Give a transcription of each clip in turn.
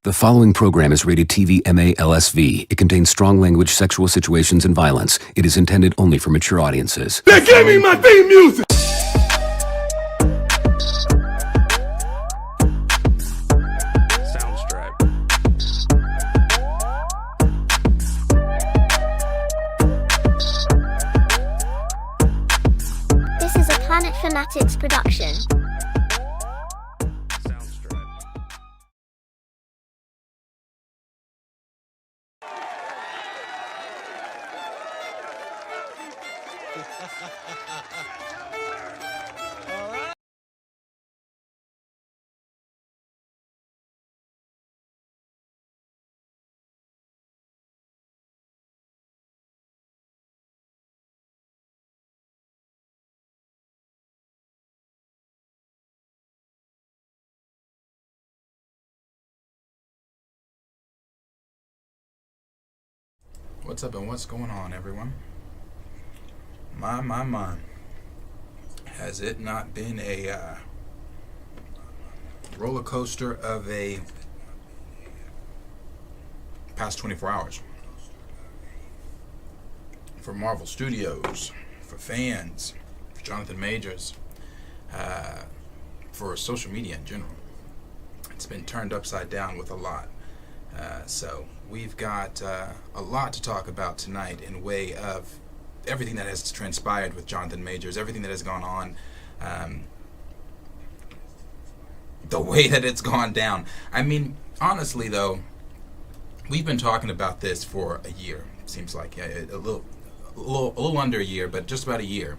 The following program is rated TV MA-LSV. It contains strong language, sexual situations, and violence. It is intended only for mature audiences. They gave me my theme music! This is a Planet Fanatix production. What's up and what's going on, everyone? My. Has it not been a roller coaster of a past 24 hours? For Marvel Studios, for fans, for Johnathan Majors, for social media in general. It's been turned upside down with a lot. So we've got a lot to talk about tonight in way of everything that has transpired with Johnathan Majors, everything that has gone on, the way that it's gone down. I mean, honestly, though, we've been talking about this for a year. Seems like a little under a year, but just about a year.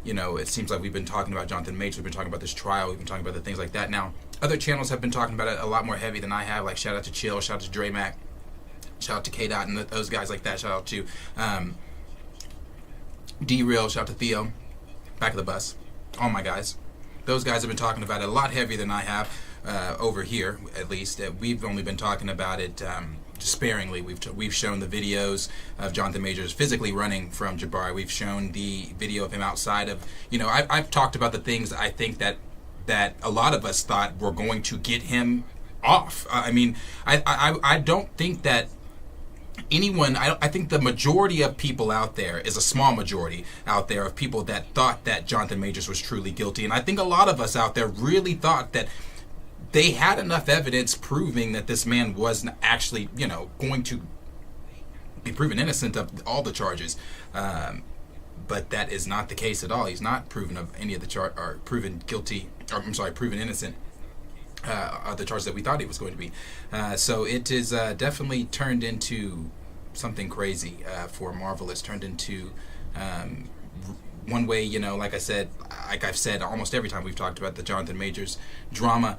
You know, it seems like we've been talking about Johnathan Majors. We've been talking about this trial. We've been talking about the things like that. Now, other channels have been talking about it a lot more heavy than I have. Like, shout out to Chill, shout out to Dre Mac, shout out to K-Dot and those guys like that. Shout out to D-Real, shout out to Theo, Back of the Bus, all my guys. Those guys have been talking about it a lot heavier than I have over here, at least. We've only been talking about it sparingly. We've shown the videos of Johnathan Majors physically running from Jabari. We've shown the video of him outside of, you know, I've talked about the things that I think that a lot of us thought were going to get him off. I mean, I don't think that anyone, I think the majority of people out there is a small majority out there of people that thought that Johnathan Majors was truly guilty. And I think a lot of us out there really thought that they had enough evidence proving that this man was actually, you know, going to be proven innocent of all the charges. But that is not the case at all. He's not proven of any of the or proven guilty, or I'm sorry, proven innocent of the charges that we thought he was going to be. So it is definitely turned into something crazy for Marvel. It's turned into one way, you know, like I've said almost every time we've talked about the Johnathan Majors drama.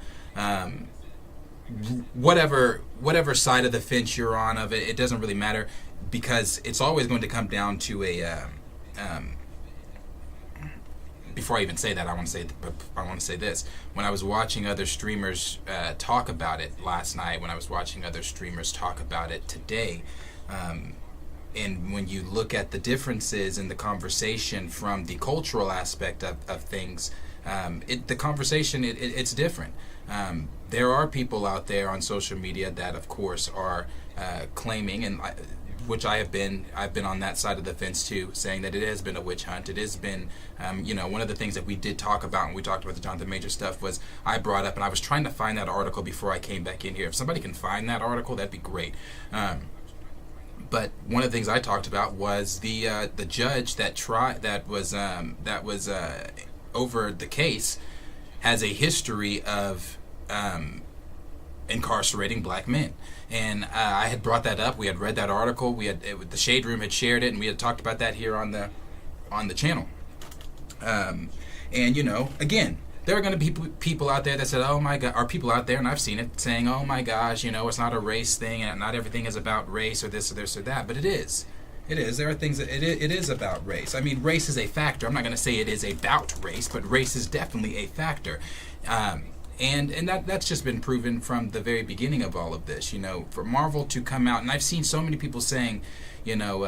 Whatever side of the fence you're on of it, it doesn't really matter, because it's always going to come down to a. Before I even say that, I want to say this. When I was watching other streamers talk about it last night, when I was watching other streamers talk about it today, and when you look at the differences in the conversation from the cultural aspect of things, the conversation it's different. There are people out there on social media that, of course, are claiming, and which I've been on that side of the fence too, saying that it has been a witch hunt. It has been, you know, one of the things that we did talk about when we talked about the Johnathan Majors stuff was I brought up, and I was trying to find that article before I came back in here. If somebody can find that article, that'd be great. But one of the things I talked about was the judge that was over the case has a history of incarcerating black men. And I had brought that up. We had read that article. The Shade Room had shared it, and we had talked about that here on the channel. And you know, again, there are going to be people out there that said, "Oh my God," or people out there, and I've seen it, saying, "Oh my gosh, you know, it's not a race thing, and not everything is about race or this or this or that." But it is. It is. There are things that it is about race. I mean, race is a factor. I'm not going to say it is about race, but race is definitely a factor. And that's just been proven from the very beginning of all of this. You know, for Marvel to come out, and I've seen so many people saying, you know,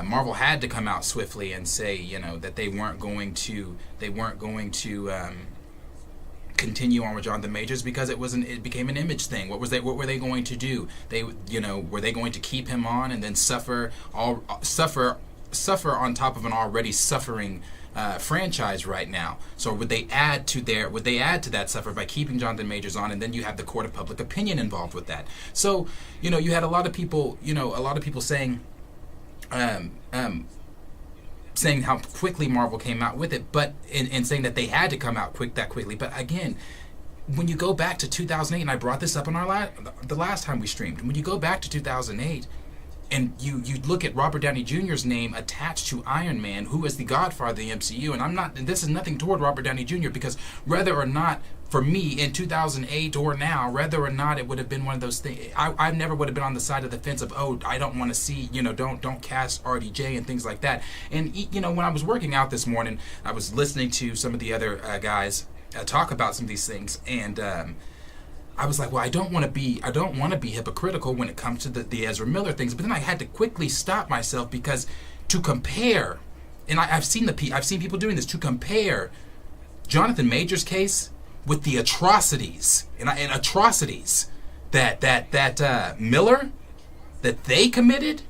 Marvel had to come out swiftly and say, you know, that they weren't going to continue on with Johnathan Majors because it became an image thing. What were they going to do? Were they going to keep him on and then suffer on top of an already suffering franchise right now? So would they add to that suffer by keeping Johnathan Majors on, and then you have the court of public opinion involved with that? So you had a lot of people saying saying how quickly Marvel came out with it, but and saying that they had to come out quickly. But again, when you go back to 2008, and I brought this up on the last time we streamed, when you go back to 2008 and you look at Robert Downey Jr.'s name attached to Iron Man, who is the godfather of the MCU, and this is nothing toward Robert Downey Jr., because whether or not, for me, in 2008 or now, whether or not it would have been one of those things, I never would have been on the side of the fence of, oh, I don't want to see, don't cast RDJ and things like that. And, when I was working out this morning, I was listening to some of the other guys talk about some of these things, and I was like, well, I don't want to be hypocritical when it comes to the Ezra Miller things, but then I had to quickly stop myself, because to compare, and I've seen people doing this, to compare Johnathan Majors' case with the atrocities and atrocities that Miller, that they committed,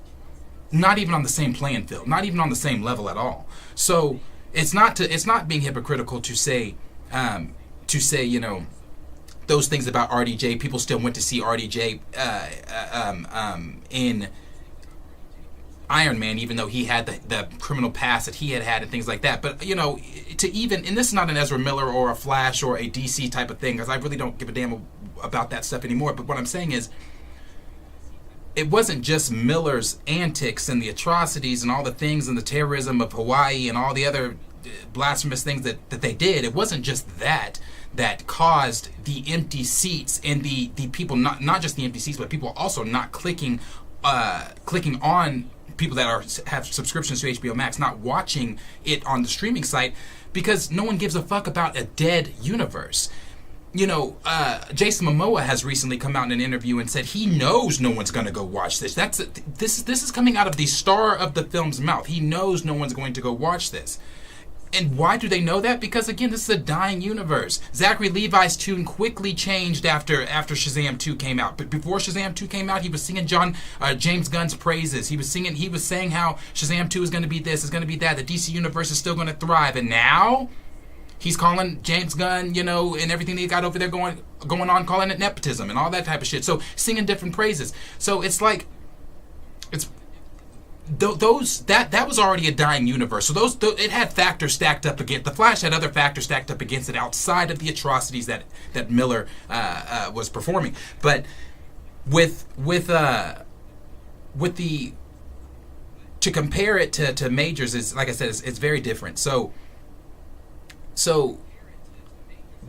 not even on the same playing field, not even on the same level at all. So it's not being hypocritical to say those things about RDJ. People still went to see RDJ in Iron Man, even though he had the criminal past that he had and things like that. But and this is not an Ezra Miller or a Flash or a DC type of thing, because I really don't give a damn about that stuff anymore. But what I'm saying is, it wasn't just Miller's antics and the atrocities and all the things and the terrorism of Hawaii and all the other blasphemous things that they did. It wasn't just that caused the empty seats and the people, not just the empty seats, but people also not clicking on, people that have subscriptions to HBO Max, not watching it on the streaming site, because no one gives a fuck about a dead universe. Jason Momoa has recently come out in an interview and said he knows no one's going to go watch this. This is coming out of the star of the film's mouth. He knows no one's going to go watch this. And why do they know that? Because, again, this is a dying universe. Zachary Levi's tune quickly changed after Shazam 2 came out. But before Shazam 2 came out, he was singing James Gunn's praises. He was saying how Shazam 2 is going to be this, is going to be that. The DC universe is still going to thrive. And now he's calling James Gunn, and everything they got over there going on, calling it nepotism and all that type of shit. So singing different praises. So it's like, that was already a dying universe. So it had factors stacked up against the Flash, had other factors stacked up against it outside of the atrocities that Miller was performing. But with the, to compare it to Majors is, like I said, it's very different. So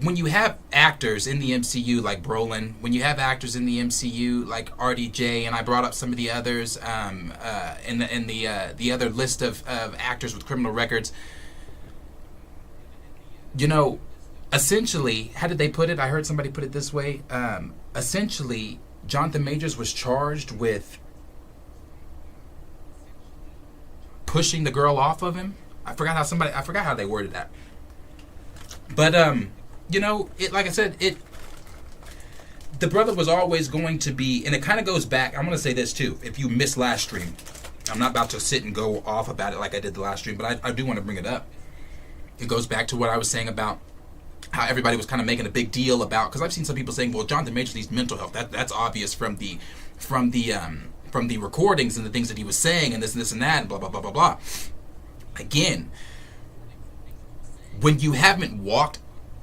when you have actors in the MCU like Brolin, when you have actors in the MCU like RDJ, and I brought up some of the others in the other list of actors with criminal records, essentially, how did they put it? I heard somebody put it this way. Essentially, Johnathan Majors was charged with pushing the girl off of him. I forgot how they worded that. But like I said, the brother was always going to be, and it kind of goes back. I'm going to say this too. If you missed last stream, I'm not about to sit and go off about it like I did the last stream, but I do want to bring it up. It goes back to what I was saying about how everybody was kind of making a big deal about, because I've seen some people saying, well, Johnathan Majors needs mental health. That's obvious from the recordings and the things that he was saying and this and that and blah blah blah blah blah. Again, when you haven't walked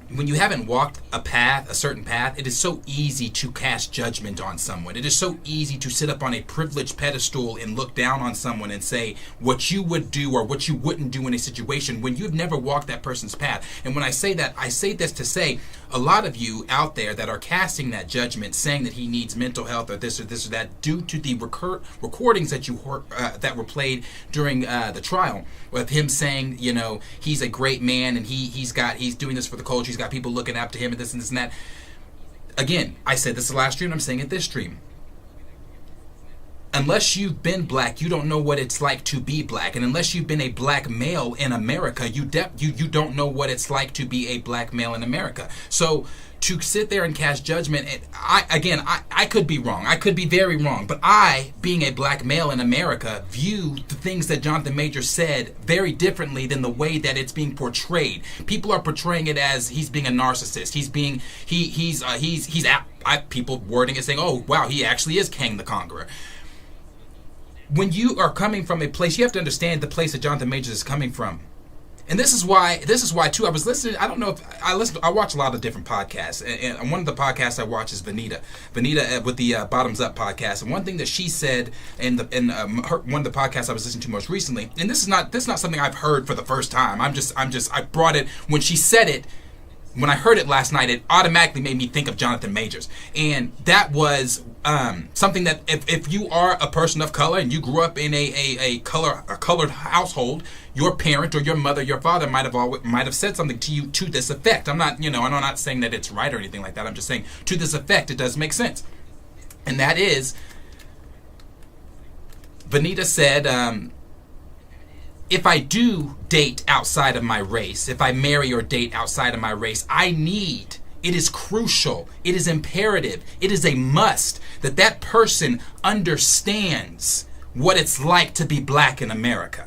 a certain path, it is so easy to cast judgment on someone. It is so easy to sit up on a privileged pedestal and look down on someone and say what you would do or what you wouldn't do in a situation when you've never walked that person's path. And when I say that, I say this to say a lot of you out there that are casting that judgment, saying that he needs mental health or this or that, due to the recordings that you heard, that were played during the trial, with him saying, he's a great man and he's doing this for the culture. He's got people looking up to him and this and that. Again, I said this the last stream, I'm saying it this stream. unless you've been black, you don't know what it's like to be black. And unless you've been a black male in America, you don't know what it's like to be a black male in America. So to sit there and cast judgment, and I could be wrong. I could be very wrong. But I, being a black male in America, view the things that Johnathan Majors said very differently than the way that it's being portrayed. People are portraying it as he's being a narcissist. People wording it saying, "Oh, wow, he actually is Kang the Conqueror." When you are coming from a place, you have to understand the place that Johnathan Majors is coming from. And this is why too, I was listening, I watch a lot of different podcasts, and one of the podcasts I watch is Vanita with the Bottoms Up podcast. And one thing that she said in one of the podcasts I was listening to most recently, and this is not something I've heard for the first time. I brought it when she said it. When I heard it last night, it automatically made me think of Johnathan Majors. And that was something that if you are a person of color and you grew up in a colored household, your parent or your mother, your father might have said something to you to this effect. I'm not saying that it's right or anything like that. I'm just saying to this effect, it does make sense. And that is, Vanita said, if I do date outside of my race, if I marry or date outside of my race, it is crucial, it is imperative, it is a must that person understands what it's like to be black in America.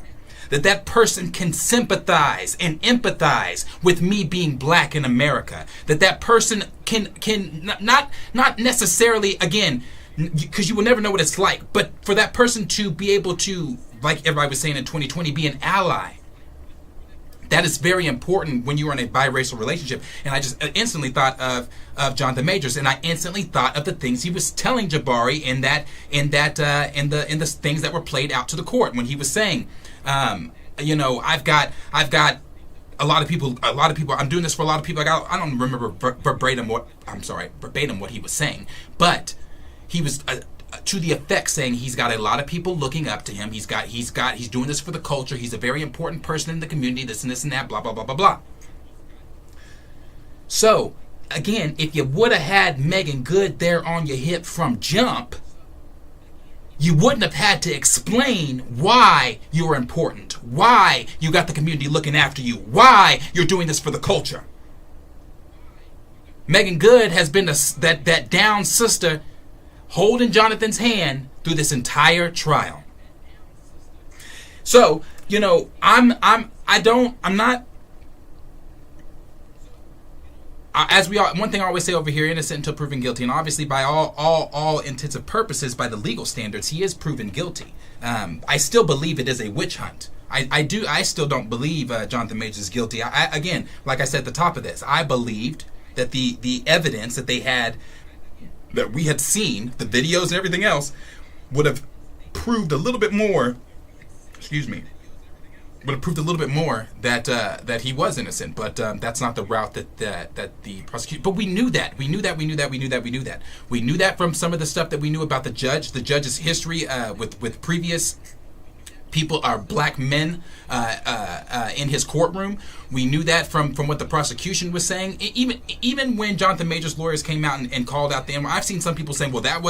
That person can sympathize and empathize with me being black in America. That person can not necessarily, again, because you will never know what it's like, but for that person to be able to, like everybody was saying in 2020, be an ally. That is very important when you are in a biracial relationship. And I just instantly thought of Johnathan Majors, and I instantly thought of the things he was telling Jabari in the things that were played out to the court when he was saying, I've got a lot of people. I'm doing this for a lot of people. I don't remember verbatim what he was saying, but he was to the effect saying he's got a lot of people looking up to him. He's doing this for the culture. He's a very important person in the community. This and that. Blah blah blah blah blah. So again, if you would have had Megan Good there on your hip from jump, you wouldn't have had to explain why you're important, why you got the community looking after you, why you're doing this for the culture. Megan Good has been that down sister holding Jonathan's hand through this entire trial. So, I'm not, as we all, one thing I always say over here, innocent until proven guilty, and obviously by all intents and purposes, by the legal standards, he is proven guilty. I still believe it is a witch hunt. I still don't believe Johnathan Majors is guilty. Again, like I said at the top of this, I believed that the evidence that they had, that we had seen, the videos and everything else, would have proved a little bit more, that he was innocent. But that's not the route that the prosecution. But we knew that. We knew that from some of the stuff that we knew about the judge's history with previous people, are black men in his courtroom. We knew that from what the prosecution was saying. Even when Johnathan Majors' lawyers came out and called out them, I've seen some people saying, well, that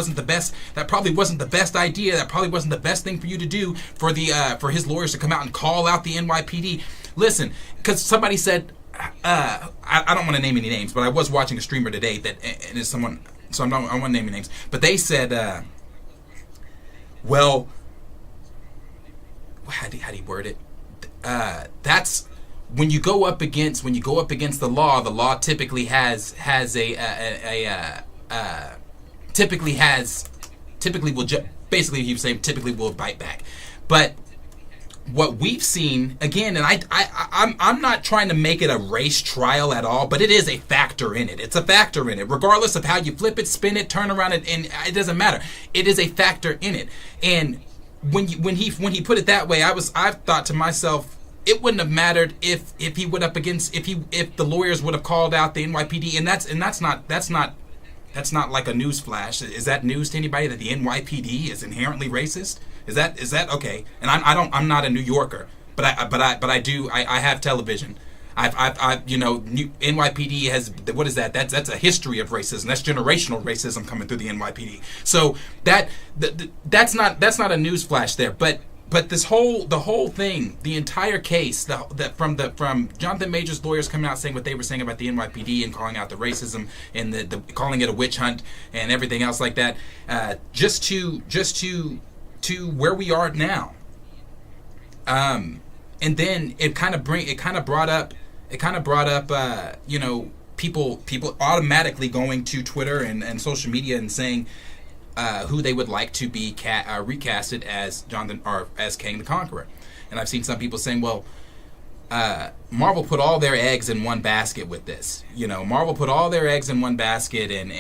probably wasn't the best idea. That probably wasn't the best thing for you to do for his lawyers to come out and call out the NYPD. Listen, because somebody said, I don't want to name any names, but I was watching a streamer today that, and it's someone, so I don't want to name any names, but they said, well, how do you word it? That's when you go up against the law typically typically will bite back. But what we've seen again, and I'm not trying to make it a race trial at all, but it is a factor in it. It's a factor in it, regardless of how you flip it, spin it, turn around it, and it doesn't matter. It is a factor in it. And when he put it that way, I thought to myself, it wouldn't have mattered if he went up against, if the lawyers would have called out the NYPD, and that's not like a news flash. Is that news to anybody that the NYPD is inherently racist? Is that okay? And I'm not a New Yorker, but I have television. NYPD has, what is that? That's a history of racism. That's generational racism coming through the NYPD. So that's not a news flash there. But the whole thing, the entire case, from Johnathan Majors' lawyers coming out saying what they were saying about the NYPD and calling out the racism and the calling it a witch hunt and everything else like that, just to where we are now. And then it kind of brought up people automatically going to Twitter and social media and saying who they would like to be recasted as Jonathan or as Kang the Conqueror. And I've seen some people saying, well, Marvel put all their eggs in one basket with this. Marvel put all their eggs in one basket, and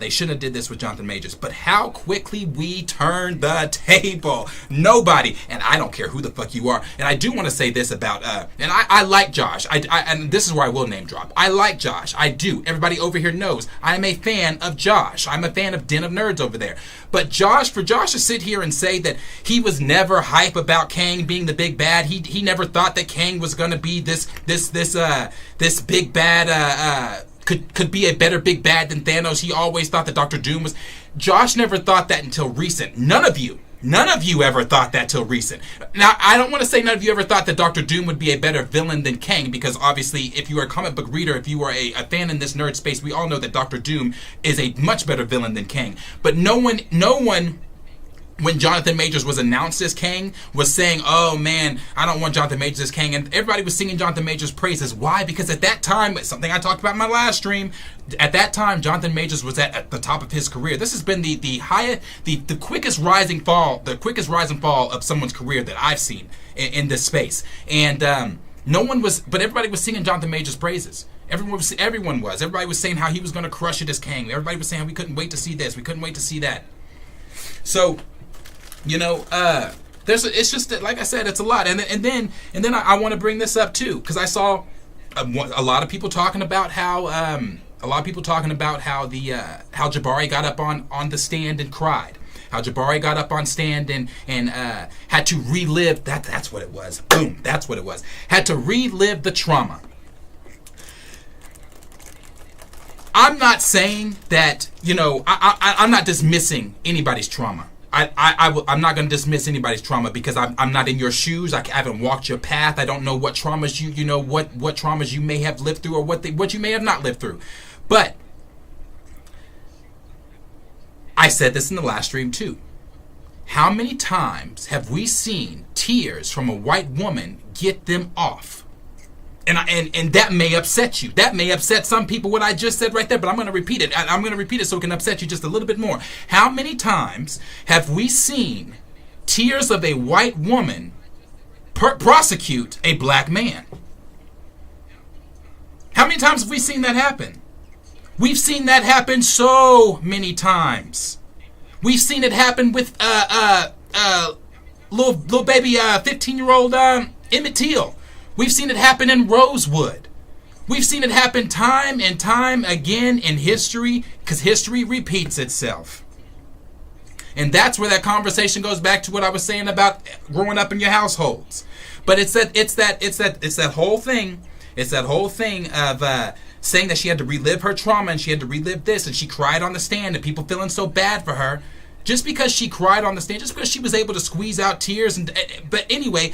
they shouldn't have did this with Johnathan Majors. But how quickly we turned the table. Nobody, and I don't care who the fuck you are. And I do want to say this about, and I like Josh. And this is where I will name drop. I like Josh. I do. Everybody over here knows I'm a fan of Josh. I'm a fan of Den of Nerds over there. But for Josh to sit here and say that he was never hype about Kang being the big bad, he never thought that Kang was going to be this big bad, could be a better big bad than Thanos. He always thought that Dr. Doom was. Josh never thought that until recent. None of you ever thought that till recent. Now, I don't want to say none of you ever thought that Dr. Doom would be a better villain than Kang, because obviously, if you are a comic book reader, if you are a fan in this nerd space, we all know that Dr. Doom is a much better villain than Kang. But no one, when Johnathan Majors was announced as Kang, was saying, oh man, I don't want Johnathan Majors as Kang. And everybody was singing Johnathan Majors' praises. Why? Because at that time, something I talked about in my last stream, at that time, Johnathan Majors was at the top of his career. This has been the quickest rise and fall of someone's career that I've seen in this space. And but everybody was singing Johnathan Majors' praises. Everyone was. Everybody was saying how he was going to crush it as Kang. Everybody was saying how we couldn't wait to see this. We couldn't wait to see that. So, it's just that, like I said, it's a lot, and then I want to bring this up too, because I saw a lot of people talking about how how Jabari got up on the stand and cried, how Jabari got up on stand and had to relive that's what it was. Boom, that's what it was. Had to relive the trauma. I'm not saying that, I'm not dismissing anybody's trauma. I'm not going to dismiss anybody's trauma, because I'm not in your shoes. I haven't walked your path. I don't know what traumas what traumas you may have lived through, or what you may have not lived through. But I said this in the last stream too. How many times have we seen tears from a white woman get them off? And that may upset you. That may upset some people, what I just said right there, but I'm going to repeat it. I'm going to repeat it so it can upset you just a little bit more. How many times have we seen tears of a white woman prosecute a black man? How many times have we seen that happen? We've seen that happen so many times. We've seen it happen with little baby 15-year-old Emmett Till. We've seen it happen in Rosewood. We've seen it happen time and time again in history, because history repeats itself. And that's where that conversation goes back to what I was saying about growing up in your households. But it's that whole thing. It's that whole thing of saying that she had to relive her trauma, and she had to relive this, and she cried on the stand, and people feeling so bad for her just because she cried on the stand, just because she was able to squeeze out tears. But anyway,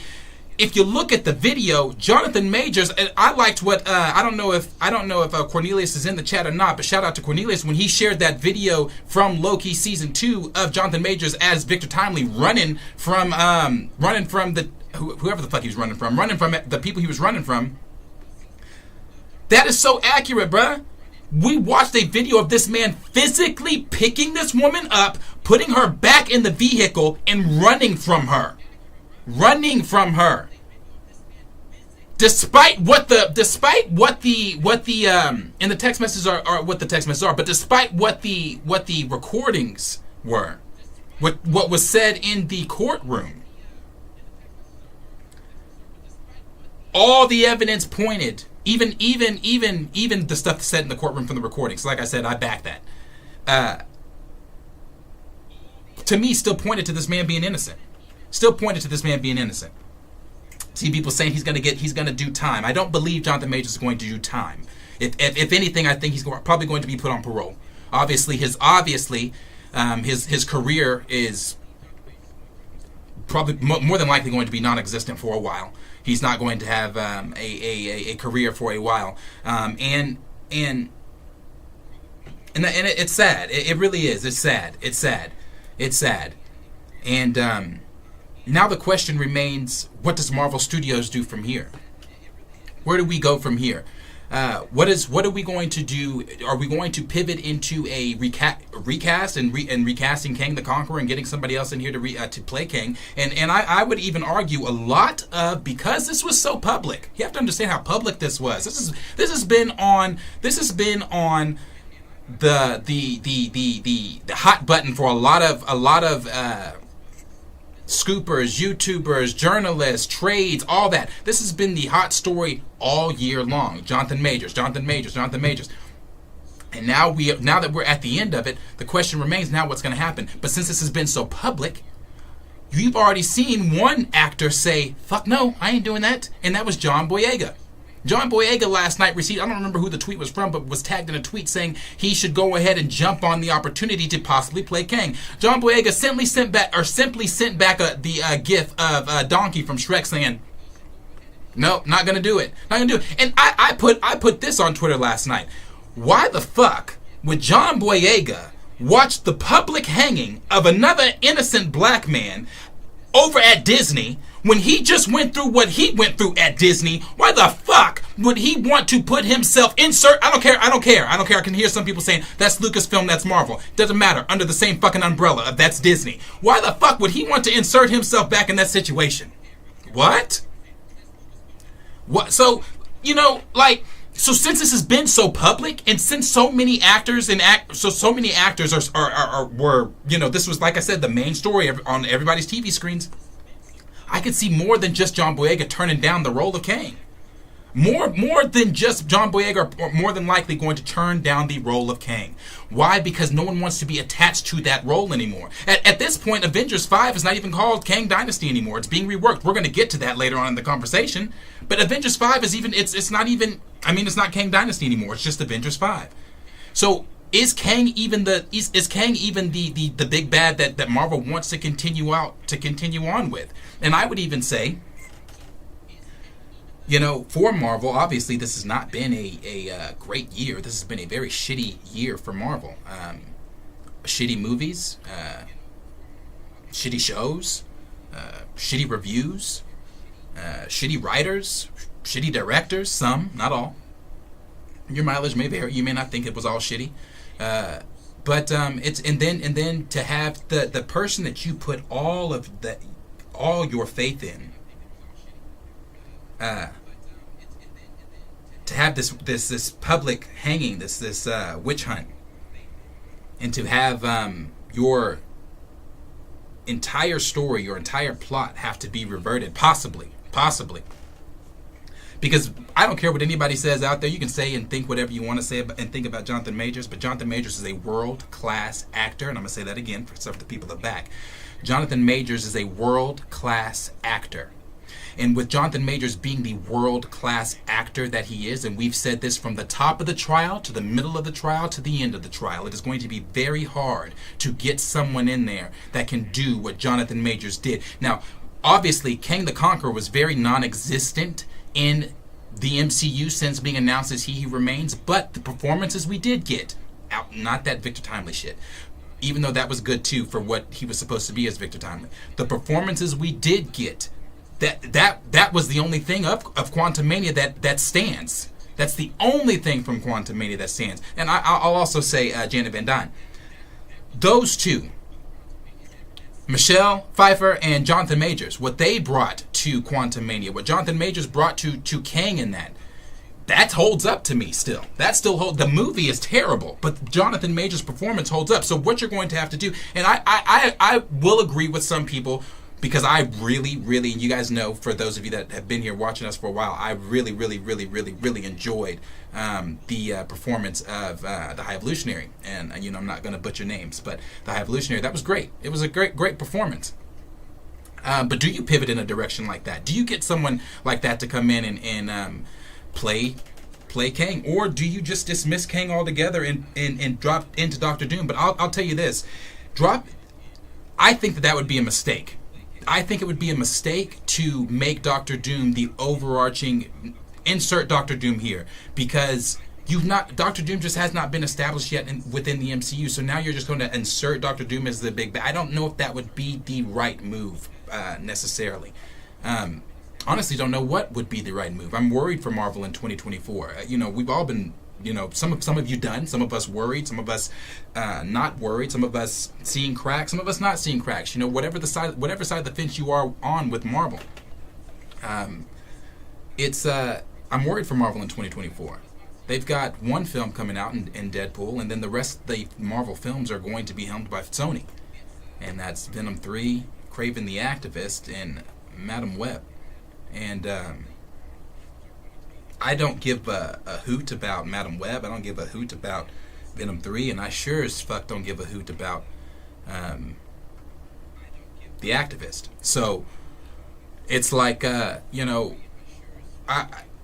if you look at the video, Johnathan Majors, and I liked what I don't know if Cornelius is in the chat or not, but shout out to Cornelius when he shared that video from Loki season 2 of Johnathan Majors as Victor Timely running from the whoever the fuck he was running from the people he was running from. That is so accurate, bruh. We watched a video of this man physically picking this woman up, putting her back in the vehicle, and running from her. Despite what the in the text messages are what the text messages are, but despite what the recordings were, what was said in the courtroom, all the evidence pointed, even the stuff said in the courtroom from the recordings. Like I said, I back that. To me, still pointed to this man being innocent. See people saying he's gonna do time. I don't believe Johnathan Majors is going to do time. If anything, I think he's probably going to be put on parole. Obviously, his career is probably more than likely going to be non-existent for a while. He's not going to have a career for a while, and it's sad. It really is. It's sad. It's sad. It's sad. And now the question remains: what does Marvel Studios do from here? Where do we go from here? What are we going to do? Are we going to pivot into a recast and recasting Kang the Conqueror and getting somebody else in here to play Kang? And I would even argue a lot of, because this was so public. You have to understand how public this was. This has been on the hot button for a lot of scoopers, YouTubers, journalists, trades, all that. This has been the hot story all year long. Johnathan Majors. And now that we're at the end of it, the question remains now what's going to happen. But since this has been so public, you've already seen one actor say, "Fuck no, I ain't doing that," and that was John Boyega. John Boyega last night received, I don't remember who the tweet was from, but was tagged in a tweet saying he should go ahead and jump on the opportunity to possibly play Kang. John Boyega simply sent back the gif of Donkey from Shrek saying, "No, not gonna do it. Not gonna do it." And I put this on Twitter last night. Why the fuck would John Boyega watch the public hanging of another innocent black man over at Disney when he just went through what he went through at Disney? Why the fuck would he want to put himself I don't care. I can hear some people saying that's Lucasfilm, that's Marvel. Doesn't matter. Under the same fucking umbrella of that's Disney. Why the fuck would he want to insert himself back in that situation? What? So, so since this has been so public, and since so many actors were, this was, like I said, the main story on everybody's TV screens, I could see more than just John Boyega turning down the role of Kang. More than just John Boyega are more than likely going to turn down the role of Kang. Why? Because no one wants to be attached to that role anymore. At this point, Avengers 5 is not even called Kang Dynasty anymore. It's being reworked. We're going to get to that later on in the conversation. But Avengers 5 is it's not Kang Dynasty anymore. It's just Avengers 5. So is Kang even the big bad that Marvel wants to continue on with? And I would even say, for Marvel, obviously this has not been a great year. This has been a very shitty year for Marvel. Shitty movies, shitty shows, shitty reviews, shitty writers, shitty directors. Some, not all. Your mileage may vary. You may not think it was all shitty, but it's and then to have the person that you put all your faith in. To have this public hanging, this witch hunt, and to have your entire story, your entire plot have to be reverted, possibly, because I don't care what anybody says out there. You can say and think whatever you want to say and think about Johnathan Majors, but Johnathan Majors is a world-class actor, and I'm gonna say that again for some of the people at the back. Johnathan Majors is a world-class actor. And with Johnathan Majors being the world-class actor that he is, and we've said this from the top of the trial to the middle of the trial to the end of the trial, it is going to be very hard to get someone in there that can do what Johnathan Majors did. Now, obviously, Kang the Conqueror was very non-existent in the MCU since being announced as He Who Remains, but the performances we did get, not that Victor Timely shit, even though that was good too for what he was supposed to be as Victor Timely, the performances we did get, that was the only thing of Quantumania that stands. That's the only thing from Quantumania that stands. And I'll also say Janet Van Dyne. Those two, Michelle Pfeiffer and Johnathan Majors, what they brought to Quantumania, what Johnathan Majors brought to Kang in that holds up to me still. That still holds. The movie is terrible, but Johnathan Majors' performance holds up. So what you're going to have to do, and I will agree with some people, because I really, and you guys know, for those of you that have been here watching us for a while, I really enjoyed the performance of the High Evolutionary. And I'm not going to butcher names, but the High Evolutionary, that was great. It was a great performance. But do you pivot in a direction like that? Do you get someone like that to come in and play Kang, or do you just dismiss Kang altogether and drop into Doctor Doom? But I'll tell you this, I think that would be a mistake. I think it would be a mistake to make Doctor Doom the overarching, insert Doctor Doom here, because Doctor Doom just has not been established yet within the MCU. So now you're just going to insert Doctor Doom as the big bad. I don't know if that would be the right move necessarily. Honestly, don't know what would be the right move. I'm worried for Marvel in 2024. We've all been, some of you done, some of us worried, some of us not worried, some of us seeing cracks, some of us not seeing cracks. Whatever side of the fence you are on with Marvel. I'm worried for Marvel in 2024. They've got one film coming out in Deadpool, and then the rest of the Marvel films are going to be helmed by Sony, and that's Venom 3, Kraven the Activist, and Madam Web. And I don't give a hoot about Madam Web. I don't give a hoot about Venom 3, and I sure as fuck don't give a hoot about the Activist. So it's like,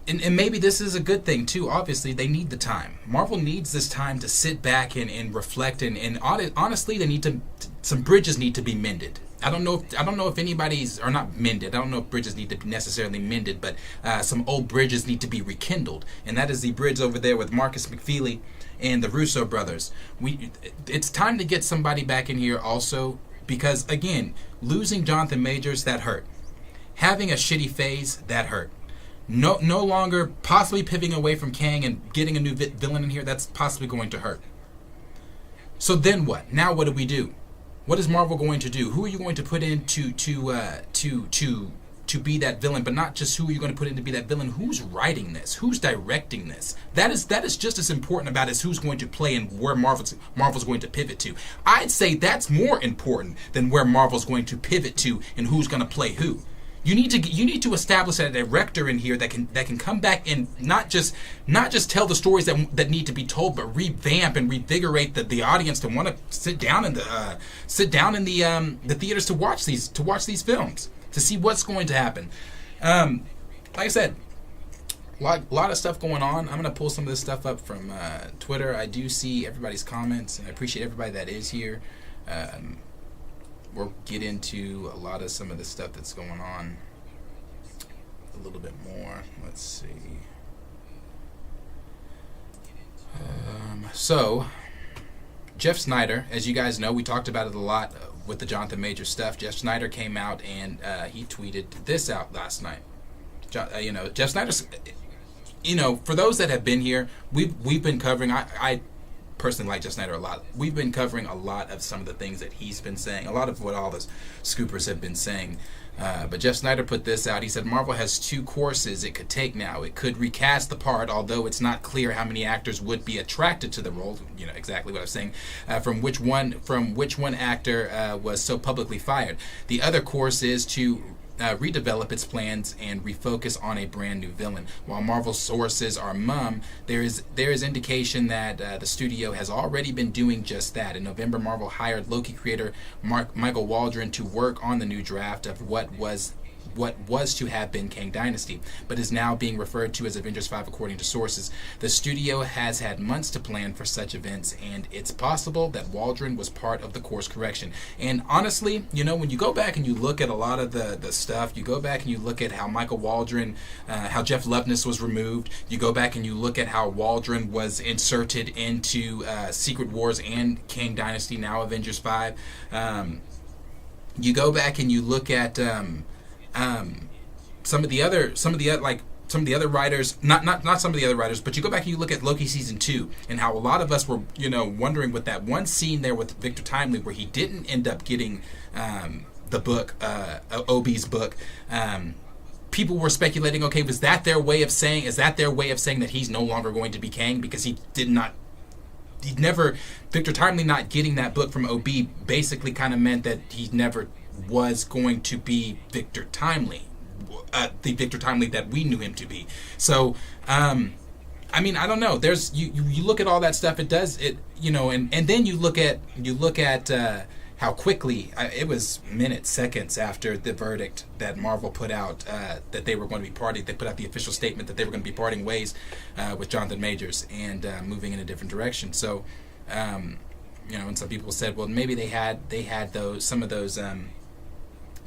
and maybe this is a good thing too. Obviously, they need the time. Marvel needs this time to sit back and reflect, and honestly, they need some bridges need to be mended. I don't know if anybody's, or not mended. I don't know if bridges need to be necessarily mended, but some old bridges need to be rekindled, and that is the bridge over there with Marcus McFeely and the Russo brothers. It's time to get somebody back in here also, because again, losing Johnathan Majors, that hurt. Having a shitty phase, that hurt. No longer possibly pivoting away from Kang and getting a new villain in here, that's possibly going to hurt. So then what? Now what do we do? What is Marvel going to do? Who are you going to put in to be that villain? But not just who are you going to put in to be that villain. Who's writing this? Who's directing this? That is just as important about as who's going to play and where Marvel's going to pivot to. I'd say that's more important than where Marvel's going to pivot to and who's going to play who. You need to establish a director in here that can come back and not just tell the stories that need to be told, but revamp and revigorate the audience to want to sit down in the theaters to watch these films, to see what's going to happen. Like I said, a lot of stuff going on. I'm gonna pull some of this stuff up from Twitter. I do see everybody's comments, and I appreciate everybody that is here. We'll get into a lot of some of the stuff that's going on a little bit more. Let's see. So, Jeff Snyder, as you guys know, we talked about it a lot with the Johnathan Majors stuff. Jeff Snyder came out and he tweeted this out last night. Jeff Snyder's, for those that have been here, we've been covering. I personally like Jeff Snyder a lot. We've been covering a lot of some of the things that he's been saying, a lot of what all the scoopers have been saying. But Jeff Snyder put this out. He said, Marvel has 2 courses it could take now. It could recast the part, although it's not clear how many actors would be attracted to the role. Exactly what I was saying. From which one actor was so publicly fired. The other course is to redevelop its plans and refocus on a brand new villain. While Marvel sources are mum, there is indication that the studio has already been doing just that. In November, Marvel hired Loki creator Michael Waldron to work on the new draft of what was to have been Kang Dynasty, but is now being referred to as Avengers 5 according to sources. The studio has had months to plan for such events, and it's possible that Waldron was part of the course correction. And honestly, when you go back and you look at a lot of the stuff, you go back and you look at how Michael Waldron, how Jeff Loveness was removed, you go back and you look at how Waldron was inserted into Secret Wars and Kang Dynasty, now Avengers 5. You go back and you look at some of the other writers, not some of the other writers, but you go back and you look at Loki season 2 and how a lot of us were, wondering with that one scene there with Victor Timely where he didn't end up getting the book, OB's book. People were speculating, okay, is that their way of saying that he's no longer going to be Kang because Victor Timely not getting that book from OB basically kind of meant that he never was going to be Victor Timely, the Victor Timely that we knew him to be. So, I don't know. There's you look at all that stuff. It does it, and then you look at how quickly, it was minutes, seconds after the verdict that Marvel put out that they were going to be parting. They put out the official statement that they were going to be parting ways with Johnathan Majors and moving in a different direction. So, and some people said, well, maybe they had those, some of those.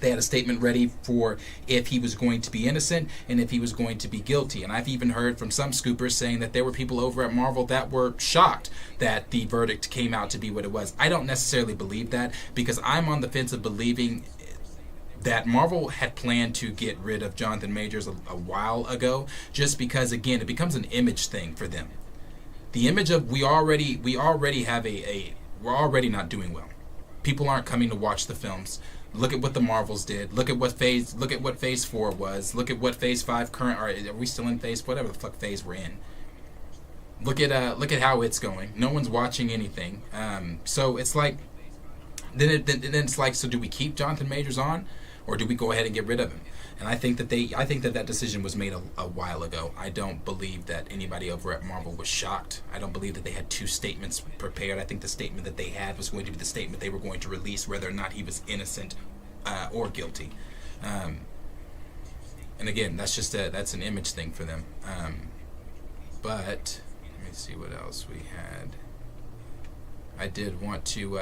They had a statement ready for if he was going to be innocent and if he was going to be guilty. And I've even heard from some scoopers saying that there were people over at Marvel that were shocked that the verdict came out to be what it was. I don't necessarily believe that, because I'm on the fence of believing that Marvel had planned to get rid of Johnathan Majors a while ago, just because, again, it becomes an image thing for them. The image of we're already not doing well. People aren't coming to watch the films. Look at what the Marvels did. Look at what phase 4 was. Look at what phase 5 current. Are we still in phase, whatever the fuck phase we're in? Look at how it's going. No one's watching anything. So it's like, then it's like, so do we keep Johnathan Majors on, or do we go ahead and get rid of him? And I think that decision was made a while ago. I don't believe that anybody over at Marvel was shocked. I don't believe that they had two statements prepared. I think the statement that they had was going to be the statement they were going to release, whether or not he was innocent or guilty. And again, that's an image thing for them. But let me see what else we had. I did want to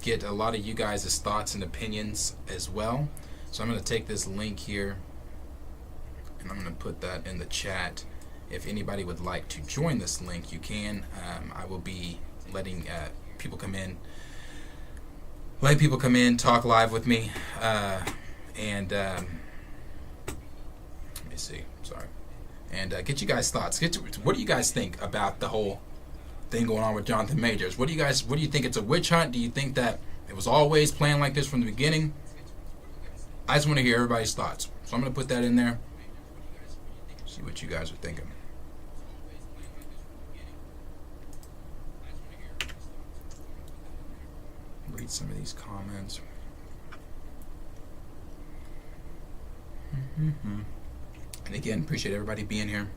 get a lot of you guys' thoughts and opinions as well. So I'm going to take this link here, and I'm going to put that in the chat. If anybody would like to join this link, you can. I will be letting people come in. Let people come in, talk live with me, and let me see. Sorry, and get you guys' thoughts. What do you guys think about the whole thing going on with Johnathan Majors? What do you think? It's a witch hunt? Do you think that it was always planned like this from the beginning? I just want to hear everybody's thoughts. So I'm going to put that in there. See what you guys are thinking. Read some of these comments. And again, appreciate everybody being here.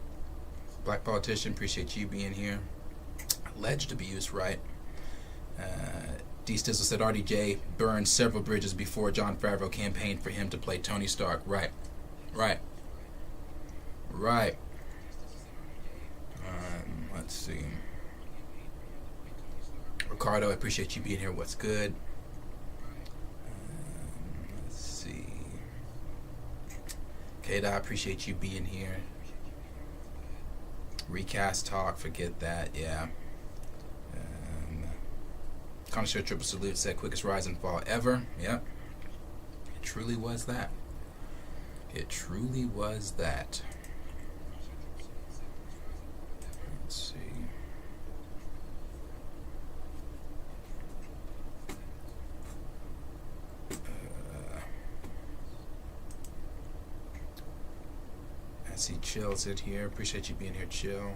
Black Politician, appreciate you being here. Alleged abuse, right? D. Stizzle said RDJ burned several bridges before Jon Favreau campaigned for him to play Tony Stark. Right. Let's see. Ricardo, I appreciate you being here. What's good? Let's see. Kada, I appreciate you being here. Recast talk, forget that. Yeah. Connoisseur Triple Salute said quickest rise and fall ever. Yep. It truly was that. It truly was that. Let's see. I see Chill's in here. Appreciate you being here, Chill.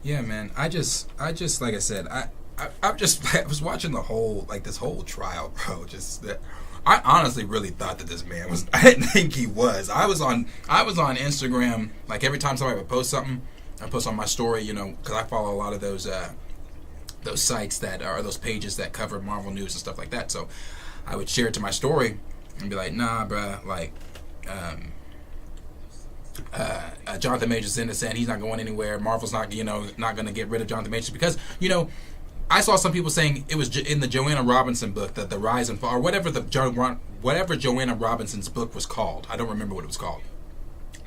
Yeah, man. I just like I said, I was watching the whole, like, this whole trial, bro. Just that, I honestly really thought that this man was. I didn't think he was. I was on Instagram. Like, every time somebody would post something, I post on my story, because I follow a lot of those sites that are those pages that cover Marvel news and stuff like that. So I would share it to my story and be like, nah, bruh, like, Johnathan Majors is innocent. He's not going anywhere. Marvel's not going to get rid of Johnathan Majors because, I saw some people saying it was in the Joanna Robinson book, the Rise and Fall, or whatever Joanna Robinson's book was called. I don't remember what it was called.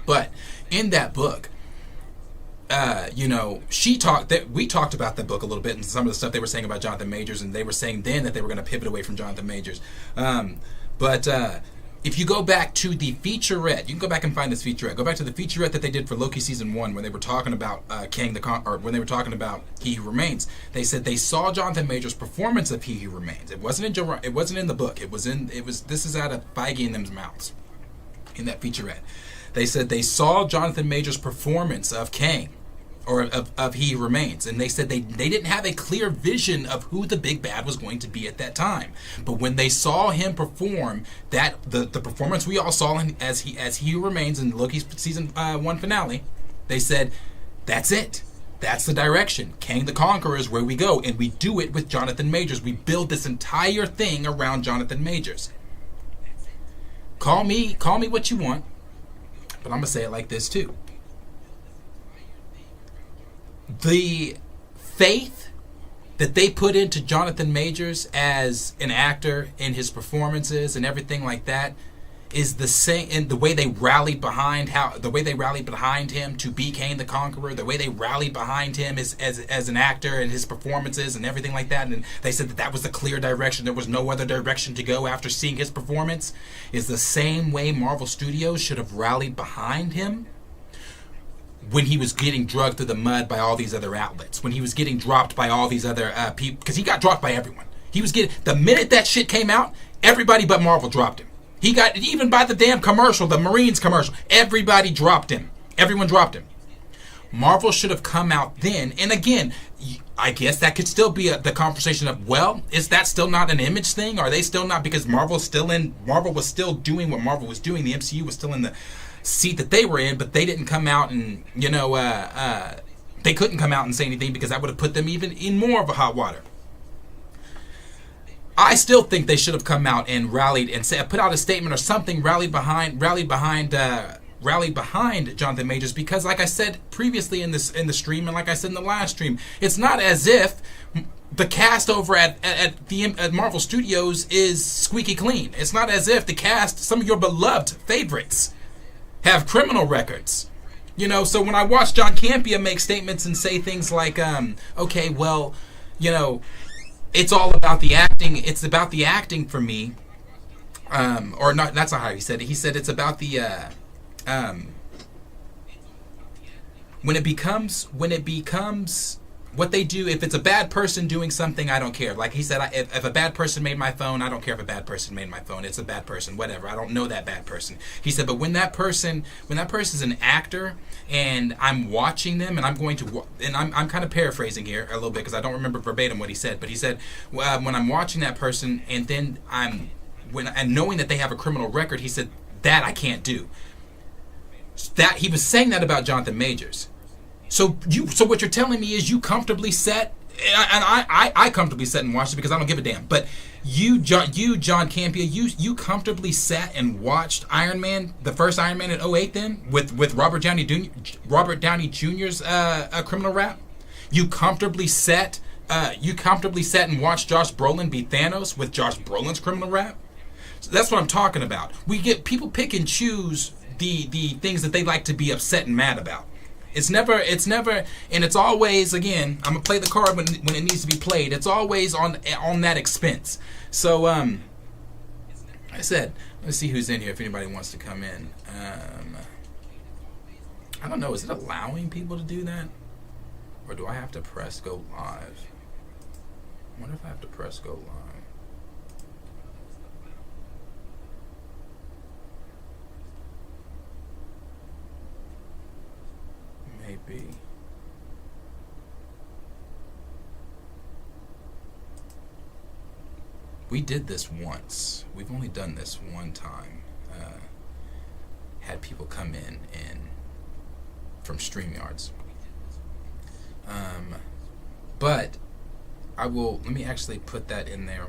But in that book, we talked about the book a little bit and some of the stuff they were saying about Johnathan Majors, and they were saying then that they were going to pivot away from Johnathan Majors. But if you go back to the featurette, you can go back and find this featurette. Go back to the featurette that they did for Loki season 1 when they were talking about Kang or when they were talking about He Who Remains. They said they saw Johnathan Majors' performance of He Who Remains. It wasn't in the book. This is out of Feige and them's mouths in that featurette. They said they saw Johnathan Majors' performance of Kang, or of He Who Remains, and they said they didn't have a clear vision of who the big bad was going to be at that time. But when they saw him perform, that the performance we all saw as He Who Remains in Loki's season 1 finale, they said, that's it. That's the direction. Kang the Conqueror is where we go, and we do it with Johnathan Majors. We build this entire thing around Johnathan Majors. Call me what you want, but I'm gonna say it like this too. The faith that they put into Johnathan Majors as an actor in his performances and everything like that is the same, and the way they rallied behind him to be Kang the Conqueror, the way they rallied behind him as an actor and his performances and everything like that, and they said that was the clear direction, there was no other direction to go after seeing his performance, is the same way Marvel Studios should have rallied behind him when he was getting drugged through the mud by all these other outlets, when he was getting dropped by all these other people, because he got dropped by everyone. He was getting, the minute that shit came out, everybody but Marvel dropped him. He got, even by the damn commercial, the Marines commercial, everybody dropped him. Everyone dropped him. Marvel should have come out then, and again, I guess that could still be the conversation of, well, is that still not an image thing? Are they still not, because Marvel was still doing what Marvel was doing, the MCU was still in the seat that they were in, but they didn't come out and, they couldn't come out and say anything because that would have put them even in more of a hot water. I still think they should have come out and rallied and put out a statement or something, rallied behind Johnathan Majors, because like I said previously in the stream, and like I said in the last stream, it's not as if the cast over at Marvel Studios is squeaky clean. It's not as if the cast, some of your beloved favorites, have criminal records. So when I watch John Campea make statements and say things like, okay, well, it's all about the acting. It's about the acting for me. Or not, that's not how he said it. He said it's about the, when it becomes what they do, if it's a bad person doing something, I don't care. Like he said, if a bad person made my phone, I don't care if a bad person made my phone. It's a bad person, whatever. I don't know that bad person. He said, but when that person's an actor and I'm watching them and I'm going to, and I'm kind of paraphrasing here a little bit because I don't remember verbatim what he said, but he said, when I'm watching that person and then and knowing that they have a criminal record, he said, that I can't do. That he was saying that about Johnathan Majors. So what you're telling me is you comfortably sat, and I comfortably sat and watched it because I don't give a damn. But John Campea, you comfortably sat and watched Iron Man, the first Iron Man in 2008 then, with Robert Downey Jr.'s criminal rap. You comfortably sat and watched Josh Brolin be Thanos with Josh Brolin's criminal rap. So that's what I'm talking about. We get people pick and choose the things that they like to be upset and mad about. It's never, and it's always, again, I'm gonna play the card when it needs to be played. It's always on that expense. So, I said, let's see who's in here if anybody wants to come in. I don't know, is it allowing people to do that? Or do I have to press go live? I wonder if I have to press go live. Maybe. We did this once. We've only done this one time. Had people come in from StreamYards. But let me actually put that in there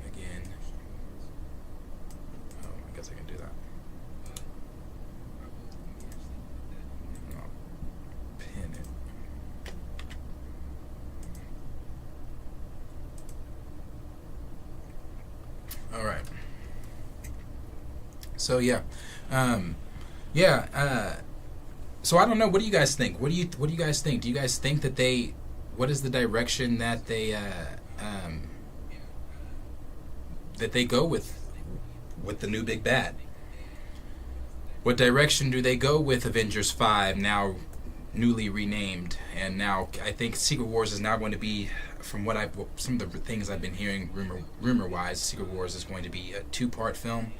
again. Oh, I guess I can do that. Pin it. All right. So yeah, so I don't know. What do you guys think? What do you guys think? Do you guys think that what is the direction that they go with the new big bad? What direction do they go with Avengers 5, now newly renamed? And now I think Secret Wars is now going to be, from some of the things I've been hearing rumor-wise, Secret Wars is going to be a 2-part film.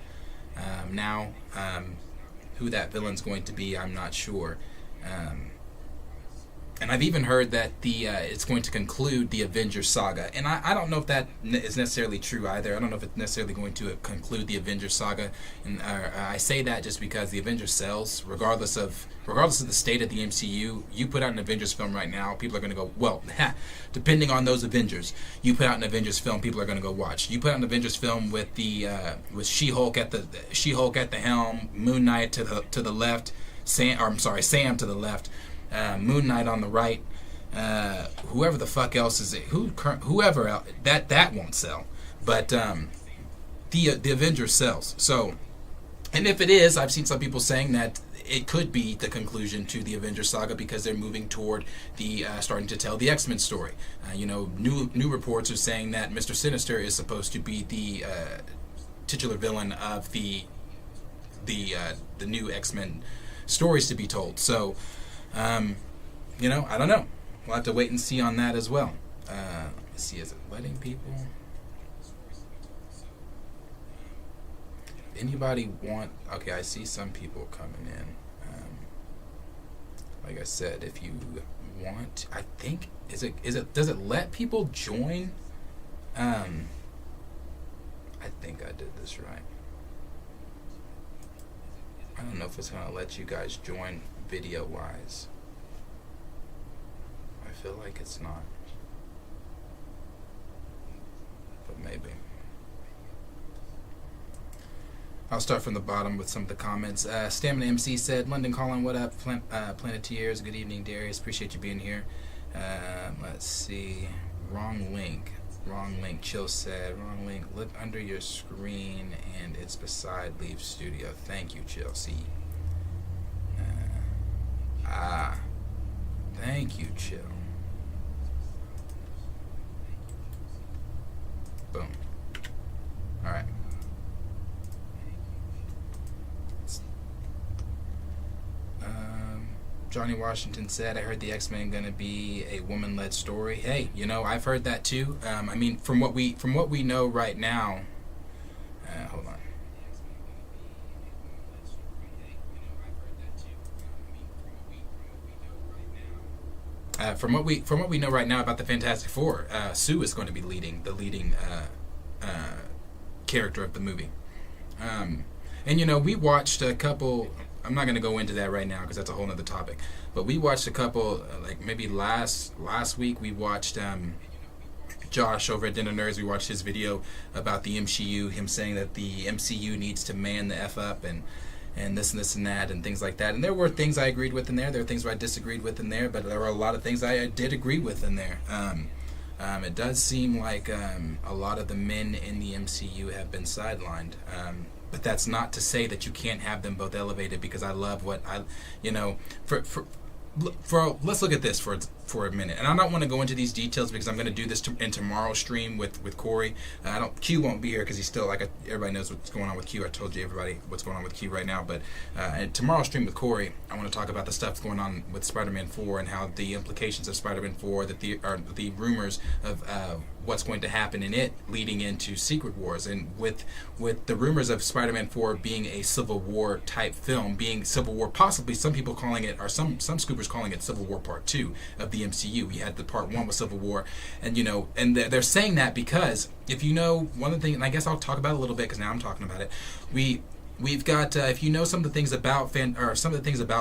Now, who that villain's going to be, I'm not sure. And I've even heard that it's going to conclude the Avengers saga. And I don't know if that is necessarily true either. I don't know if it's necessarily going to conclude the Avengers saga. And I say that just because the Avengers sells, regardless of the state of the MCU. You put out an Avengers film right now, people are going to go, well, depending on those Avengers. You put out an Avengers film, people are going to go watch. You put out an Avengers film with with She-Hulk at the helm, Moon Knight to the left, Sam to the left. Moon Knight on the right, whoever the fuck else is it, whoever else, that won't sell, but the Avengers sells. So, and if it is, I've seen some people saying that it could be the conclusion to the Avengers saga because they're moving toward the starting to tell the X-Men story. New reports are saying that Mr. Sinister is supposed to be the titular villain of the new X-Men stories to be told. So. I don't know. We'll have to wait and see on that as well. Let's see, is it letting people? Anybody want? Okay, I see some people coming in. Like I said, if you want, I think does it let people join? I think I did this right. I don't know if it's gonna let you guys join video wise. I feel like it's not, but maybe. I'll start from the bottom with some of the comments. Stamina MC said, London Calling, what up? Planeteers, good evening, Darius. Appreciate you being here. Let's see. Wrong link. Chill said, wrong link. Look under your screen and it's beside Leave Studio. Thank you, Chill. See. Thank you, Chill. Boom. Alright. Johnny Washington said, I heard the X-Men gonna be a woman-led story. Hey, I've heard that too. I mean, from what we know right now. Hold on. From what we know right now about the Fantastic Four, Sue is going to be the leading character of the movie. And we watched a couple. I'm not going to go into that right now because that's a whole other topic. But we watched a couple, like maybe last week we watched Josh over at Dinner Nerds. We watched his video about the MCU, him saying that the MCU needs to man the F up and this and that and things like that. And there were things I agreed with in there. There were things I disagreed with in there, but there were a lot of things I did agree with in there. It does seem like a lot of the men in the MCU have been sidelined. But that's not to say that you can't have them both elevated, because I love what let's look at this for a minute. And I don't want to go into these details because I'm going to do this in tomorrow's stream with Corey. Q won't be here because he's still, everybody knows what's going on with Q. I told you everybody what's going on with Q right now. But in tomorrow's stream with Corey, I want to talk about the stuff going on with Spider-Man 4 and how the implications of Spider-Man 4, the rumors of what's going to happen in it leading into Secret Wars. And with the rumors of Spider-Man 4 being a Civil War type film, being Civil War, possibly some people calling it, or some scoopers calling it Civil War Part 2 of the MCU. We had the Part 1 with Civil War, and and they're saying that because if one of the things, and I guess I'll talk about it a little bit because now I'm talking about it, we've got if some of the things about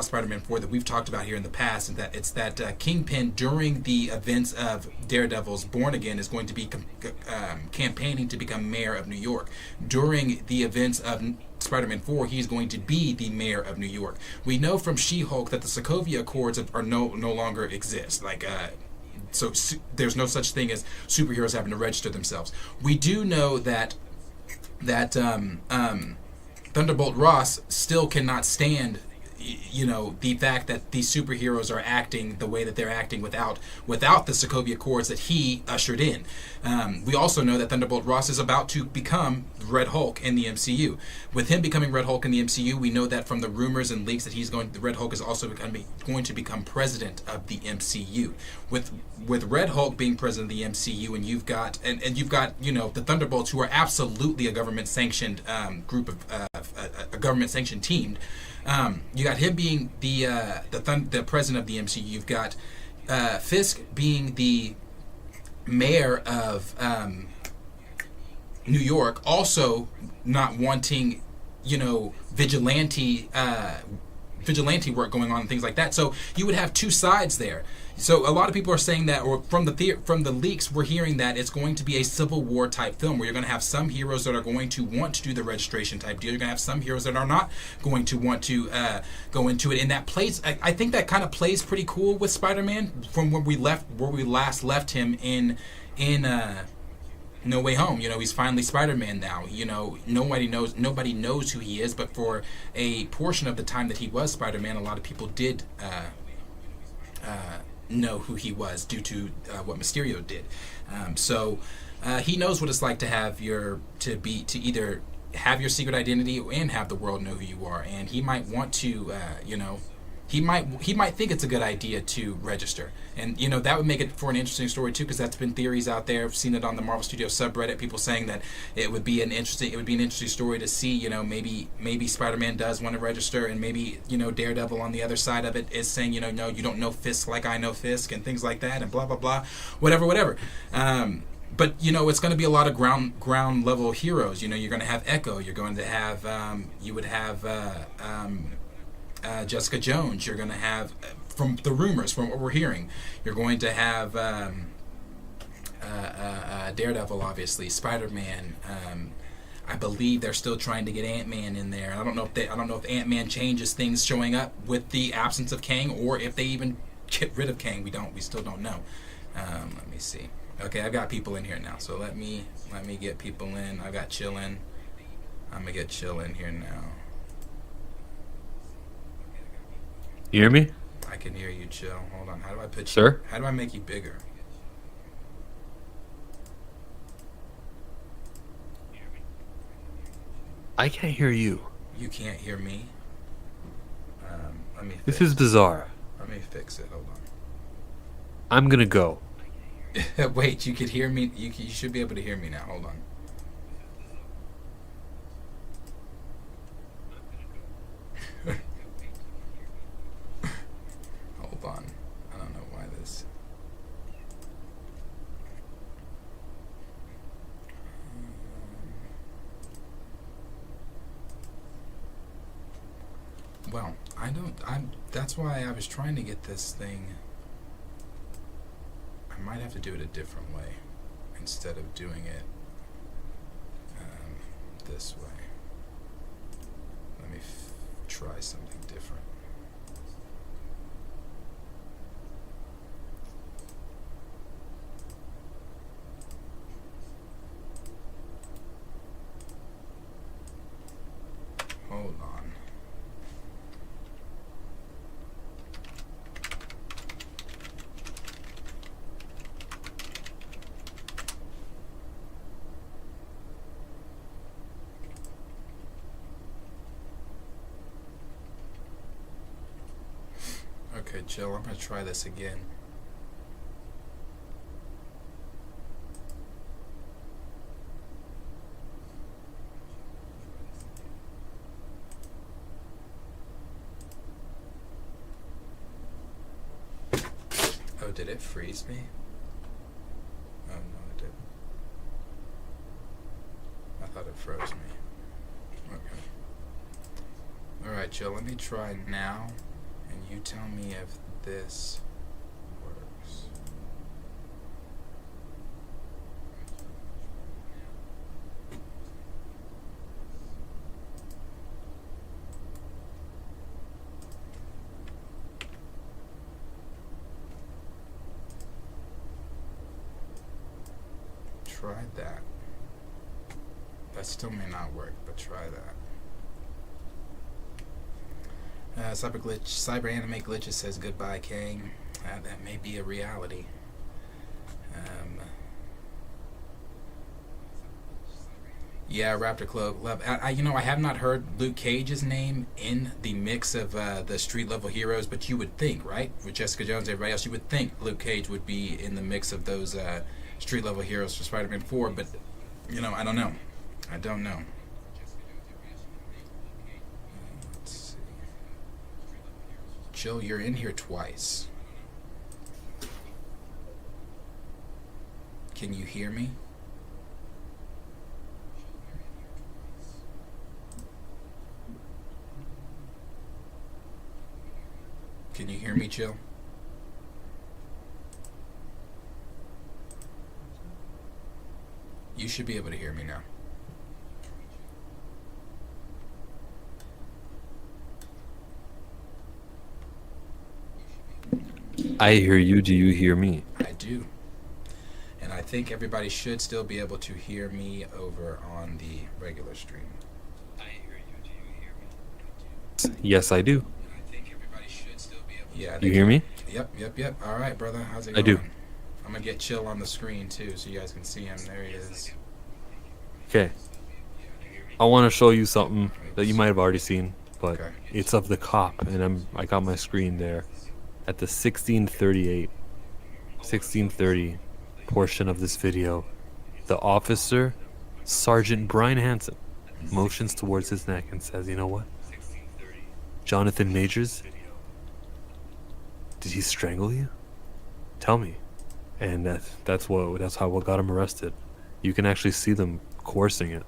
Spider-Man 4 that we've talked about here in the past, and that it's that Kingpin during the events of Daredevil's Born Again is going to be campaigning to become mayor of New York. During the events of Spider-Man 4, he's going to be the mayor of New York. We know from She-Hulk that the Sokovia Accords are no longer exist. So there's no such thing as superheroes having to register themselves. We do know that Thunderbolt Ross still cannot stand the fact that these superheroes are acting the way that they're acting without the Sokovia Accords that he ushered in. We also know that Thunderbolt Ross is about to become Red Hulk in the MCU. With him becoming Red Hulk in the MCU, we know that from the rumors and leaks that the Red Hulk is also going to become president of the MCU. With Red Hulk being president of the MCU, and you've got the Thunderbolts, who are absolutely a government sanctioned group of a government sanctioned team. You got him being the president of the MCU. You've got Fisk being the mayor of New York, also not wanting, vigilante work going on and things like that. So you would have two sides there. So a lot of people are saying that, or from the leaks, we're hearing that it's going to be a Civil War type film where you're going to have some heroes that are going to want to do the registration type deal. You're going to have some heroes that are not going to want to go into it. And that plays, I think that kind of plays pretty cool with Spider-Man from where we last left him in No Way Home. He's finally Spider-Man now. Nobody knows who he is, but for a portion of the time that he was Spider-Man, a lot of people did know who he was due to what Mysterio did. So he knows what it's like to have to either have your secret identity and have the world know who you are. And he might want to, he might think it's a good idea to register, and that would make it for an interesting story too, because that's been theories out there. I've seen it on the Marvel Studios subreddit. People saying that it would be an interesting story to see. Maybe Spider-Man does want to register, and maybe Daredevil on the other side of it is saying no, you don't know Fisk like I know Fisk, and things like that, and blah blah blah, whatever. But it's going to be a lot of ground level heroes. You're going to have Echo. You're going to have Jessica Jones. You're going to have, from the rumors, from what we're hearing, you're going to have Daredevil, obviously, Spider-Man. I believe they're still trying to get Ant-Man in there. I don't know if Ant-Man changes things showing up with the absence of Kang, or if they even get rid of Kang. We still don't know. Let me see. Okay, I've got people in here now, so let me get people in. I got Chill in. I'm gonna get Chill in here now. You hear me? I can hear you, Chill. Hold on. How do I put you? Sir? How do I make you bigger? I can't hear you. You can't hear me? Let me. This is bizarre. Let me fix it. Hold I'm gonna go. on. Wait, you could hear me? You should be able to hear me now. Hold on. Hold on. I don't know why this. Well, that's why I was trying to get this thing. I might have to do it a different way instead of doing it this way. Let me try something different. Hold on. Okay, Chill, I'm going to try this again. Oh, did it freeze me? Oh, no, it didn't. I thought it froze me. Okay. Alright, Chill, let me try now. And you tell me if this works. Try that. That still may not work, but try that. Cyber Anime Glitches says goodbye, Kang. That may be a reality. Yeah, Raptor Cloak. Love. I have not heard Luke Cage's name in the mix of the street level heroes, but you would think, right? With Jessica Jones and everybody else, you would think Luke Cage would be in the mix of those street level heroes for Spider-Man 4, but I don't know. I don't know. Let's see. Chill, you're in here twice. Can you hear me? Can you hear me, Chill? You should be able to hear me now. I hear you. Do you hear me? I do. And I think everybody should still be able to hear me over on the regular stream. I hear you. Do you hear me? Yes, I do. I think everybody should still be able to. Yeah. You hear me? Yep. All right, brother. How's it I going? do. I'm going to get Chill on the screen, too, so you guys can see him. There he is. Okay. I want to show you something that you might have already seen, but Okay. it's of the cop, and I got my screen there at the 1630 portion of this video. The officer, Sergeant Brian Hansen, motions towards his neck and says, "You know what? Johnathan Majors, did he strangle you? Tell me." And that's how what got him arrested. You can actually see them coursing it.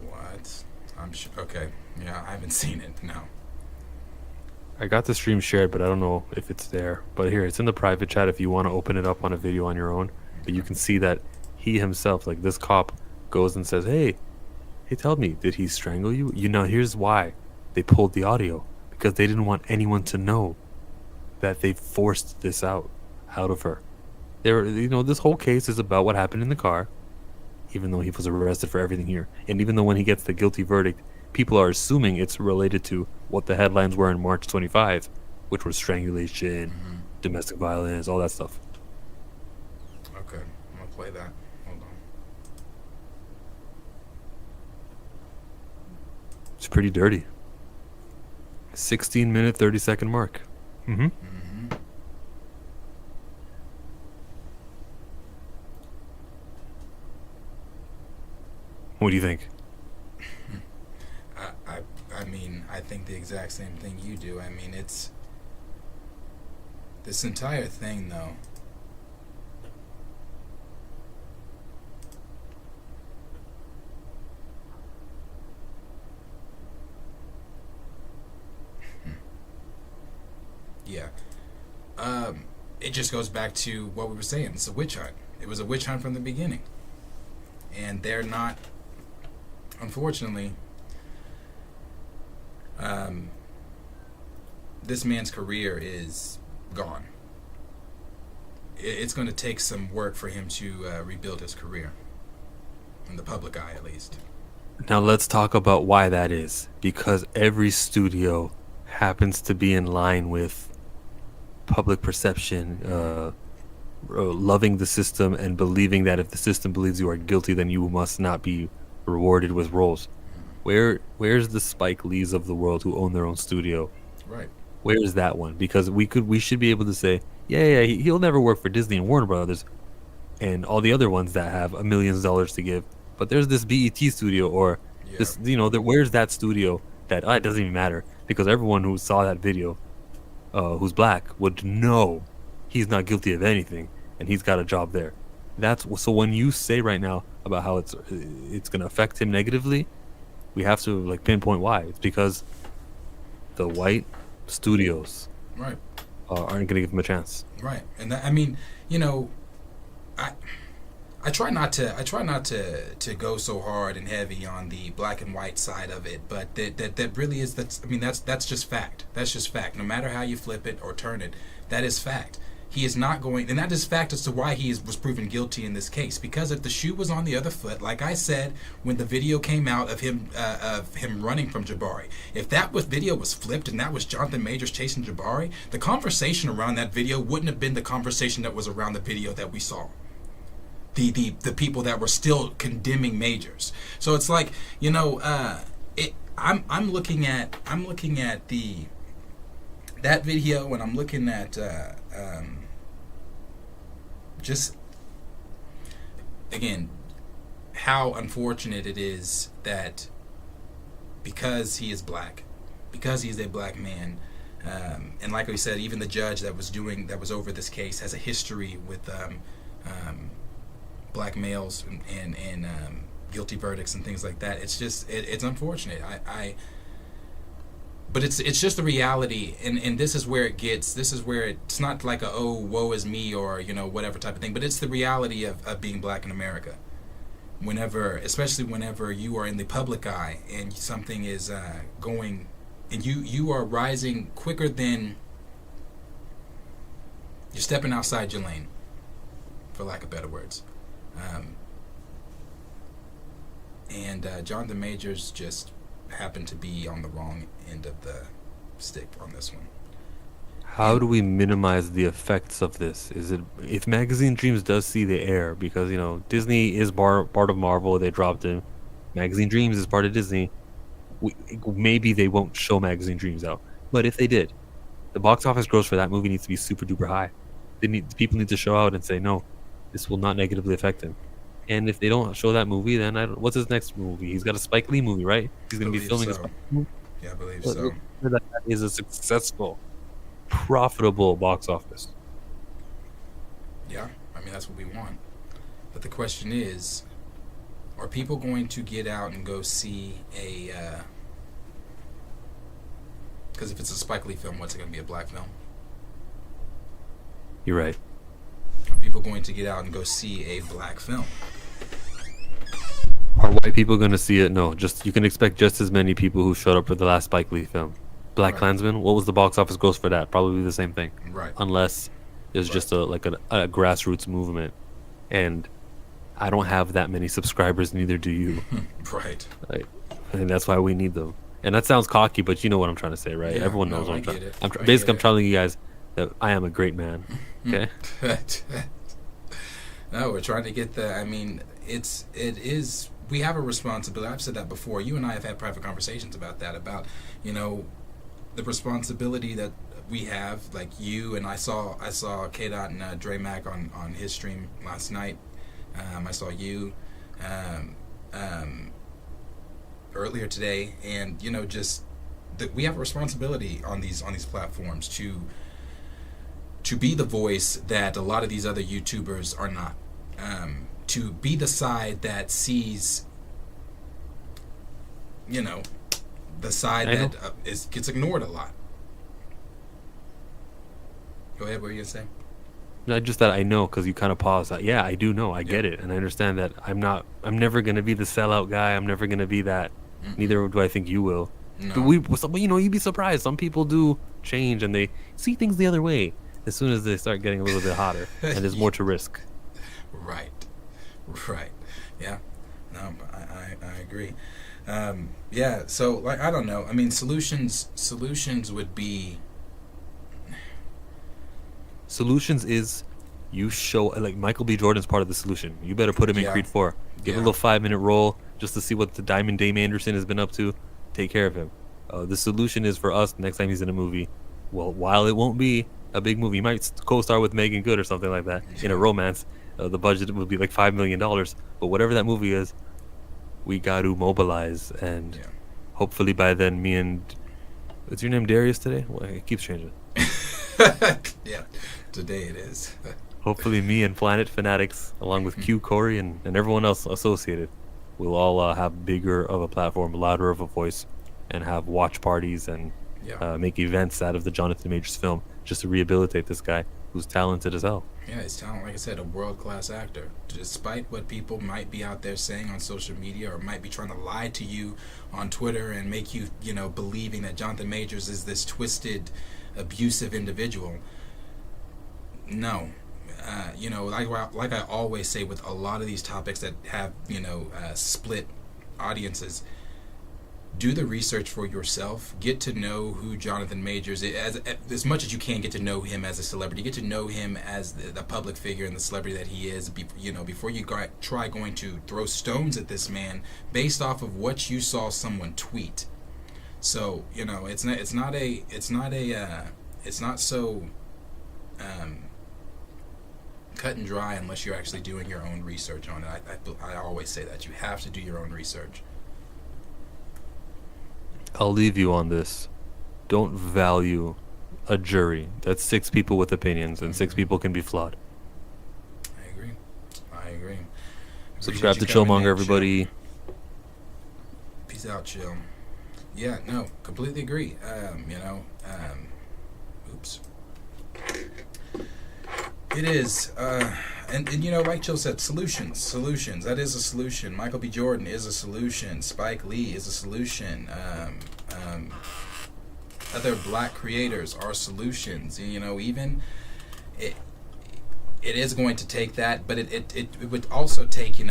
What? I'm sure. Okay. Yeah, I haven't seen it. No. I got the stream shared, but I don't know if it's there. But here, it's in the private chat if you want to open it up on a video on your own. But you can see that he himself, like this cop, goes and says, hey, tell me, did he strangle you? You know, here's why they pulled the audio. Because they didn't want anyone to know that they forced this out of her. This whole case is about what happened in the car, even though he was arrested for everything here. And even though when he gets the guilty verdict, people are assuming it's related to what the headlines were in March 25, which was strangulation, domestic violence, all that stuff. Okay, I'm gonna play that. Hold on. It's pretty dirty. 16-minute, 30-second mark. What do you think? I mean, I think the exact same thing you do. I mean, it's this entire thing, though. Yeah. It just goes back to what we were saying. It's a witch hunt. It was a witch hunt from the beginning. And they're not, unfortunately, this man's career is gone. It's going to take some work for him to rebuild his career, in the public eye at least. Now let's talk about why that is. Because every studio happens to be in line with public perception, loving the system and believing that if the system believes you are guilty, then you must not be rewarded with roles. Where's the Spike Lees of the world who own their own studio? Right. Where's that one? Because we should be able to say, he'll never work for Disney and Warner Brothers and all the other ones that have $1 million to give. But there's this BET studio or this, where's that studio that it doesn't even matter because everyone who saw that video, who's black, would know he's not guilty of anything and he's got a job there. So when you say right now about how it's going to affect him negatively, we have to pinpoint why. It's because the white studios right aren't going to give him a chance. Right. And that, I mean, I try not to go so hard and heavy on the black and white side of it, but that really is that's just fact. That's just fact. No matter how you flip it or turn it, that is fact. He is not going, and that is fact as to why he was proven guilty in this case. Because if the shoe was on the other foot, like I said when the video came out of him running from Jabari, if that video was flipped and that was Johnathan Majors chasing Jabari, the conversation around that video wouldn't have been the conversation that was around the video that we saw. The people that were still condemning Majors. So it's like, I'm looking at that video, and I'm looking at just again how unfortunate it is that because he is black, because he's a black man, and like we said, even the judge that was over this case has a history with black males and guilty verdicts and things like that. It's just it's unfortunate. But it's just the reality, and this is where it gets. This is where it's not like a oh woe is me or whatever type of thing. But it's the reality of being black in America. Especially whenever you are in the public eye and something is going, and you are rising quicker than you're stepping outside your lane, for lack of better words. And Johnathan Majors just happened to be on the wrong end of the stick on this one. How do we minimize the effects of this? Is it if Magazine Dreams does see the air, because Disney is part of Marvel, they dropped him. Magazine Dreams is part of Disney. Maybe they won't show Magazine Dreams out, but if they did, the box office gross for that movie needs to be super duper high. People need to show out and say no, this will not negatively affect him. And if they don't show that movie, then what's his next movie? He's got a Spike Lee movie, right? He's going to be filming a Spike Lee movie. Yeah, I believe so. That is a successful, profitable box office. Yeah, I mean, that's what we want. But the question is, are people going to get out and go see a... Because if it's a Spike Lee film, what's it going to be, a black film? You're right. Are people going to get out and go see a black film? Are white people going to see it? No. You can expect just as many people who showed up for the last Spike Lee film. Black Klansman, what was the box office gross for that? Probably the same thing. Right. Unless there's just a grassroots movement. And I don't have that many subscribers, neither do you. Right. And that's why we need them. And that sounds cocky, but you know what I'm trying to say, right? Yeah, Everyone knows what I'm trying. I'm get telling you guys that I am a great man. Okay. No, we're trying to get the. I mean, it is. We have a responsibility. I've said that before. You and I have had private conversations about that. About the responsibility that we have. Like you and I saw K-Dot and Dre Mac on his stream last night. I saw you earlier today, and just that we have a responsibility on these platforms to be the voice that a lot of these other YouTubers are not. To be the side that sees, the side that gets ignored a lot. Go ahead, what were you going to say? Not just that I know, because you kind of paused. Yeah, I do know. I get it. And I understand that I'm never going to be the sellout guy. I'm never going to be that. Mm-mm. Neither do I think you will. No. But you'd be surprised. Some people do change and they see things the other way as soon as they start getting a little bit hotter and there's more to risk. Right. Yeah. No, I agree. Yeah. So I don't know. I mean, solutions would be. Solutions is you show Michael B. Jordan's part of the solution. You better put him in Creed 4. Give him a little 5-minute role just to see what the Diamond Dame Anderson has been up to. Take care of him. The solution is for us next time he's in a movie. Well, while it won't be a big movie, he might co-star with Megan Good or something like that in a romance. The budget would be like $5 million. But whatever that movie is, we got to mobilize. And hopefully by then, me and... Is your name Darius today? Well, it keeps changing. Yeah, today it is. Hopefully me and Planet Fanatix, along with Q, Corey, and everyone else associated, will all have bigger of a platform, louder of a voice, and have watch parties and make events out of the Johnathan Majors film just to rehabilitate this guy who's talented as hell. Yeah, he's talented. Like I said, a world-class actor. Despite what people might be out there saying on social media or might be trying to lie to you on Twitter and make you, believing that Johnathan Majors is this twisted, abusive individual. No. Like I always say with a lot of these topics that have, split audiences, do the research for yourself. Get to know who Johnathan Majors is. As much as you can, get to know him as a celebrity. Get to know him as the public figure and the celebrity that he is. Before you try going to throw stones at this man based off of what you saw someone tweet. So it's not so cut and dry unless you're actually doing your own research on it. I always say that you have to do your own research. I'll leave you on this. Don't value a jury. That's 6 people with opinions, and 6 people can be flawed. I agree. Subscribe to Appreciate you coming Chillmonger, in, Chill. everybody. Peace out, Chill. Yeah, no, completely agree. Oops. It is, and like Chill said, solutions. That is a solution. Michael B. Jordan is a solution. Spike Lee is a solution. Other black creators are solutions. Even it is going to take that, but it would also take, and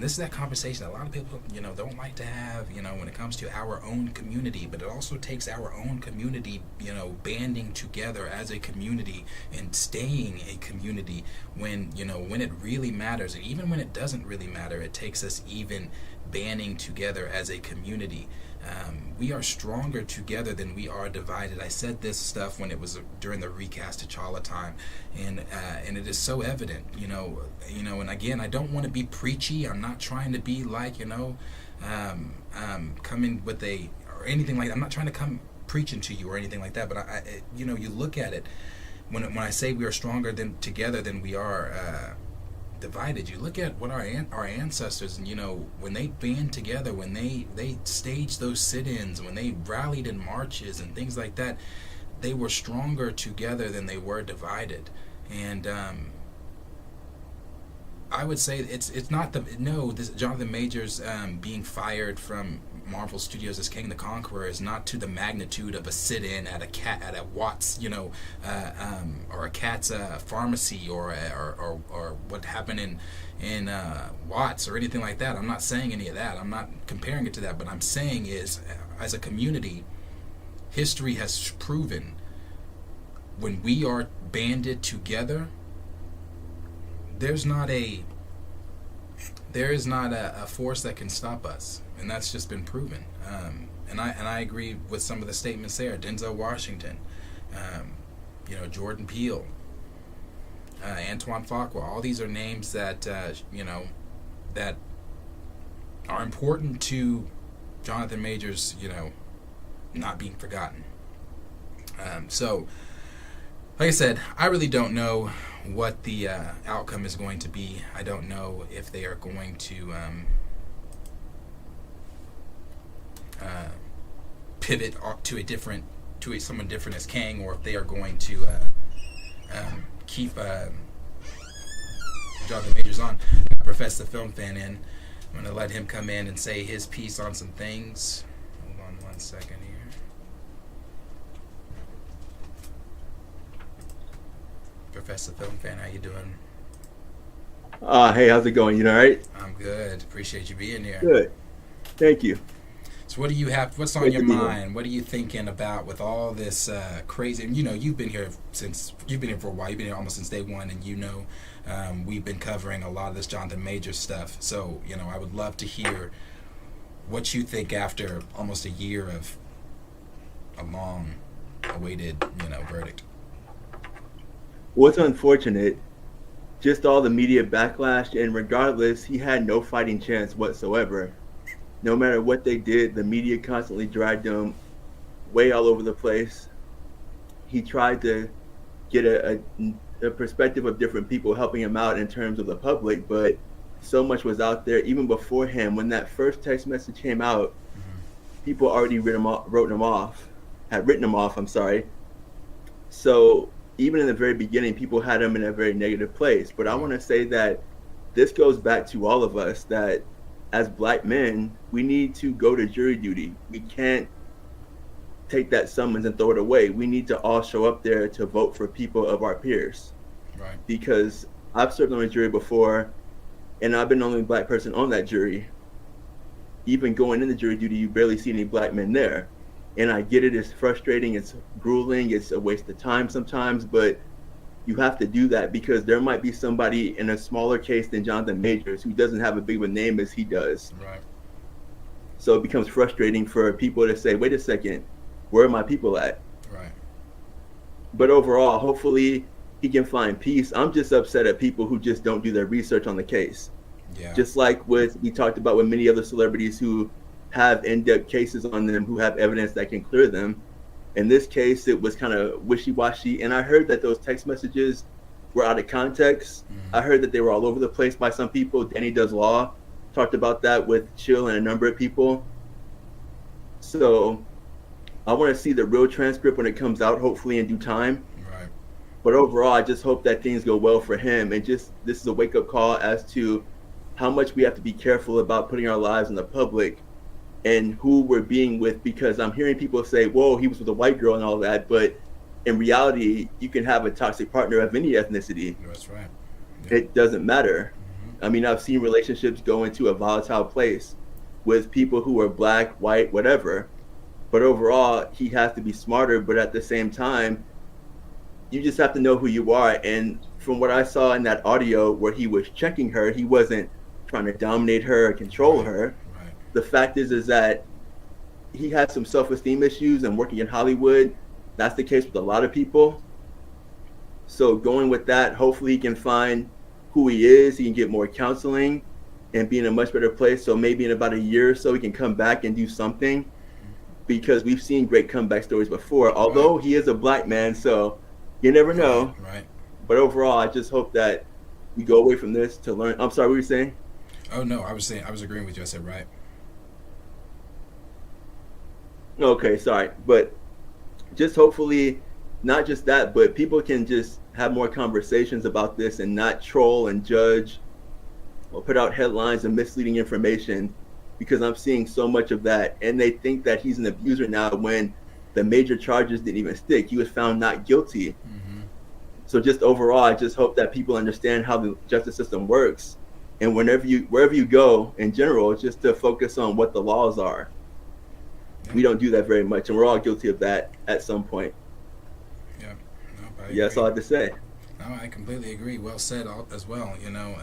this is that conversation that a lot of people, don't like to have, when it comes to our own community, but it also takes our own community, banding together as a community and staying a community when it really matters. And even when it doesn't really matter, it takes us even banding together as a community. We are stronger together than we are divided. I said this stuff when it was during the recast T'Challa time, and it is so evident, and again, I don't want to be preachy. I'm not trying to be like, coming with or anything like that. I'm not trying to come preaching to you or anything like that, but you look at it, when I say we are stronger together than we are divided, you look at what our ancestors, and when they band together, when they staged those sit-ins, when they rallied in marches and things like that, they were stronger together than they were divided. And I would say it's not this Johnathan Majors being fired from Marvel Studios as Kang the Conqueror is not to the magnitude of a sit-in at a Watts, or a Cat's pharmacy, or what happened in Watts or anything like that. I'm not saying any of that. I'm not comparing it to that. But I'm saying is, as a community, history has proven when we are banded together, there is not a force that can stop us, and that's just been proven. And I agree with some of the statements there. Denzel Washington, Jordan Peele, Antoine Fuqua. All these are names that that are important to Johnathan Majors, not being forgotten. So, like I said, I really don't know what the outcome is going to be. I don't know if they are going to pivot to someone different as Kang, or if they are going to keep Johnathan Majors on. I profess the film fan in. I'm going to let him come in and say his piece on some things. Hold on one second here. Professor Film Fan, how you doing? Hey, how's it going? You all right? I'm good. Appreciate you being here. Good. Thank you. So what do you have? What's on your mind? What are you thinking about with all this crazy? You've been here for a while. You've been here almost since day one, and we've been covering a lot of this Johnathan Majors stuff. So I would love to hear what you think after almost a year of a long-awaited, verdict. What's unfortunate, just all the media backlash, and regardless, he had no fighting chance whatsoever. No matter what they did, the media constantly dragged him way all over the place. He tried to get a perspective of different people helping him out in terms of the public, but so much was out there. Even beforehand, when that first text message came out, people already written him off. So even in the very beginning, people had him in a very negative place. But I want to say that this goes back to all of us, that as black men, we need to go to jury duty. We can't take that summons and throw it away. We need to all show up there to vote for people of our peers. Right. Because I've served on a jury before, and I've been the only black person on that jury. Even going into jury duty, you barely see any black men there. And I get it, it's frustrating, it's grueling, it's a waste of time sometimes, but you have to do that because there might be somebody in a smaller case than Johnathan Majors who doesn't have a big of a name as he does. Right. So it becomes frustrating for people to say, wait a second, where are my people at? Right. But overall, hopefully he can find peace. I'm just upset at people who just don't do their research on the case. Yeah. Just like we talked about with many other celebrities who have in-depth cases on them, who have evidence that can clear them. In this case, it was kind of wishy-washy. And I heard that those text messages were out of context. I heard that they were all over the place by some people. Danny Does Law talked about that with Chill and a number of people. So I want to see the real transcript when it comes out, hopefully in due time. Right. But overall, I just hope that things go well for him. And just this is a wake-up call as to how much we have to be careful about putting our lives in the public and who we're being with, because I'm hearing people say, whoa, he was with a white girl and all that. But in reality, you can have a toxic partner of any ethnicity. That's right. Yeah. It doesn't matter. I mean, I've seen relationships go into a volatile place with people who are black, white, whatever. But overall, he has to be smarter. But at the same time, you just have to know who you are. And from what I saw in that audio where he was checking her, he wasn't trying to dominate her or control her. Right. The fact is that he had some self-esteem issues, and working in Hollywood, that's the case with a lot of people. So going with that, hopefully he can find who he is. He can get more counseling and be in a much better place. So maybe in about a year or so, he can come back and do something, because we've seen great comeback stories before, although he is a black man. So you never know. Right. But overall, I just hope that we go away from this to learn. I'm sorry, what were you saying? Oh, no, I was agreeing with you. I said right. Okay, sorry. But just hopefully, not just that, but people can just have more conversations about this and not troll and judge or put out headlines and misleading information, because I'm seeing so much of that. And they think that he's an abuser now when the major charges didn't even stick. He was found not guilty. So just overall, I just hope that people understand how the justice system works. And wherever you go in general, just to focus on what the laws are. Yeah. We don't do that very much, and we're all guilty of that at some point. Yeah. No, Yeah, that's all I have to say. No, I completely agree. Well said as well. You know,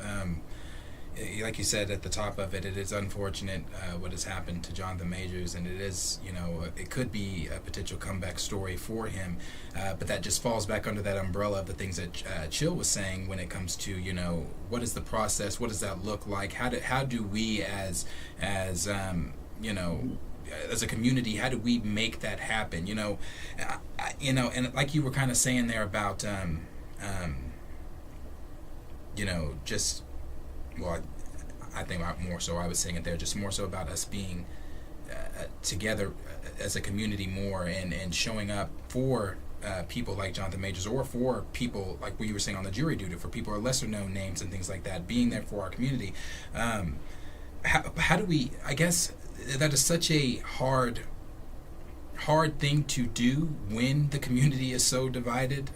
like you said at the top of it, it is unfortunate what has happened to Johnathan Majors, and it is, you know, it could be a potential comeback story for him, but that just falls back under that umbrella of the things that Chill was saying when it comes to, you know, what is the process, what does that look like, how do we as you know, as a community, how do we make that happen? You know, and like you were kind of saying there about you know, just, well, I think more so I was saying it there, just more so about us being together as a community more, and showing up for people like Johnathan Majors, or for people like what you were saying on the jury duty, for people who are lesser known names and things like that, being there for our community. How do we, I guess that is such a hard thing to do when the community is so divided.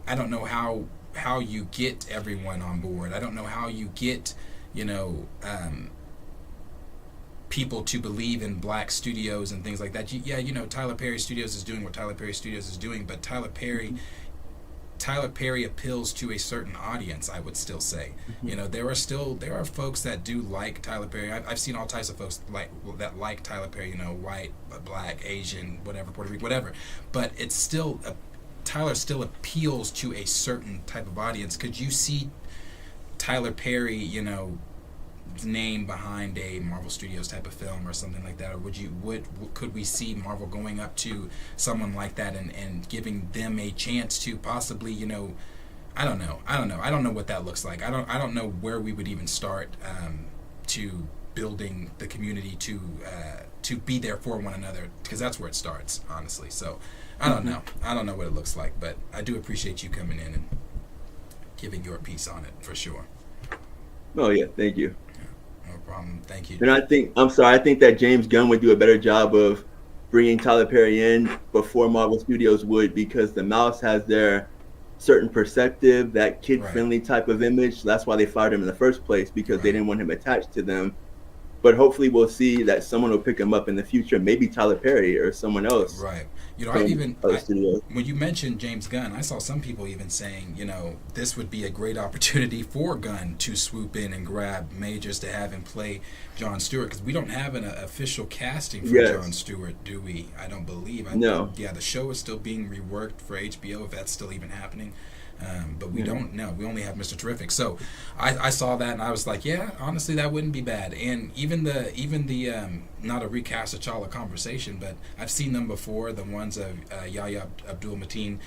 I don't know how you get everyone on board. I don't know how you get, you know, people to believe in black studios and things like that. Yeah, you know, Tyler Perry Studios is doing what Tyler Perry Studios is doing, but Tyler Perry appeals to a certain audience, I would still say. You know, there are folks that do like Tyler Perry. I've seen all types of folks that like Tyler Perry, you know, white, black, Asian, whatever, Puerto Rican, whatever. But it's still Tyler still appeals to a certain type of audience. Could you see Tyler Perry, you know, name behind a Marvel Studios type of film or something like that, or could we see Marvel going up to someone like that and giving them a chance to possibly, you know, I don't know what that looks like. I don't know where we would even start to building the community to be there for one another, because that's where it starts, honestly. So I don't know what it looks like, but I do appreciate you coming in and giving your piece on it for sure. Oh yeah, thank you. No problem. Thank you. And I think that James Gunn would do a better job of bringing Tyler Perry in before Marvel Studios would, because the Mouse has their certain perspective, that kid-friendly type of image. So that's why they fired him in the first place, because they didn't want him attached to them. But hopefully we'll see that someone will pick him up in the future, maybe Tyler Perry or someone else. Right. You know, when you mentioned James Gunn, I saw some people even saying, you know, this would be a great opportunity for Gunn to swoop in and grab Majors to have him play John Stewart, because we don't have an official casting for John Stewart, do we? I don't believe. No. Yeah, the show is still being reworked for HBO, if that's still even happening. But we don't know. We only have Mr. Terrific. So I saw that and I was like, yeah, honestly, that wouldn't be bad. And even the not a recast of T'Challa conversation, but I've seen them before. The ones of Yahya Abdul-Mateen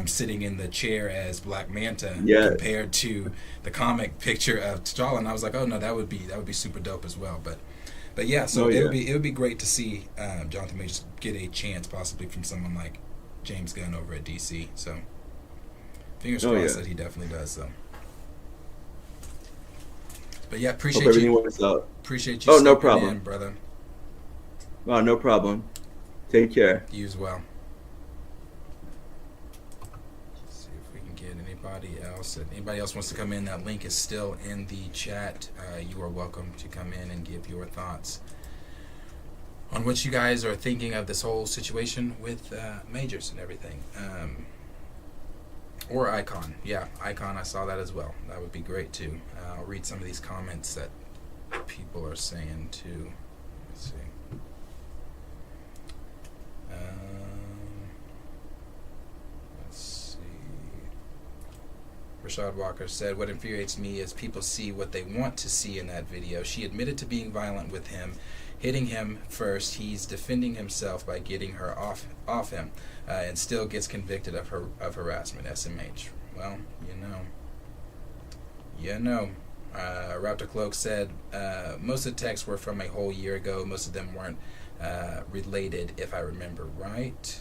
sitting in the chair as Black Manta compared to the comic picture of T'Challa, and I was like, oh no, that would be super dope as well. But yeah, so it would be great to see Johnathan Majors get a chance possibly from someone like James Gunn over at DC. So fingers crossed that he definitely does. So, but yeah, appreciate you. Appreciate you. No problem, in, brother. Oh, no problem. Take care. You as well. Let's see if we can get anybody else. If anybody else wants to come in, that link is still in the chat. You are welcome to come in and give your thoughts on what you guys are thinking of this whole situation with Majors and everything. Or Icon. Yeah, Icon, I saw that as well. That would be great too. I'll read some of these comments that people are saying too. Let's see. Let's see. Rashad Walker said, what infuriates me is people see what they want to see in that video. She admitted to being violent with him, hitting him first. He's defending himself by getting her off him, and still gets convicted of harassment. SMH. Well, you know. Raptor Cloak said most of the texts were from a whole year ago. Most of them weren't related, if I remember right.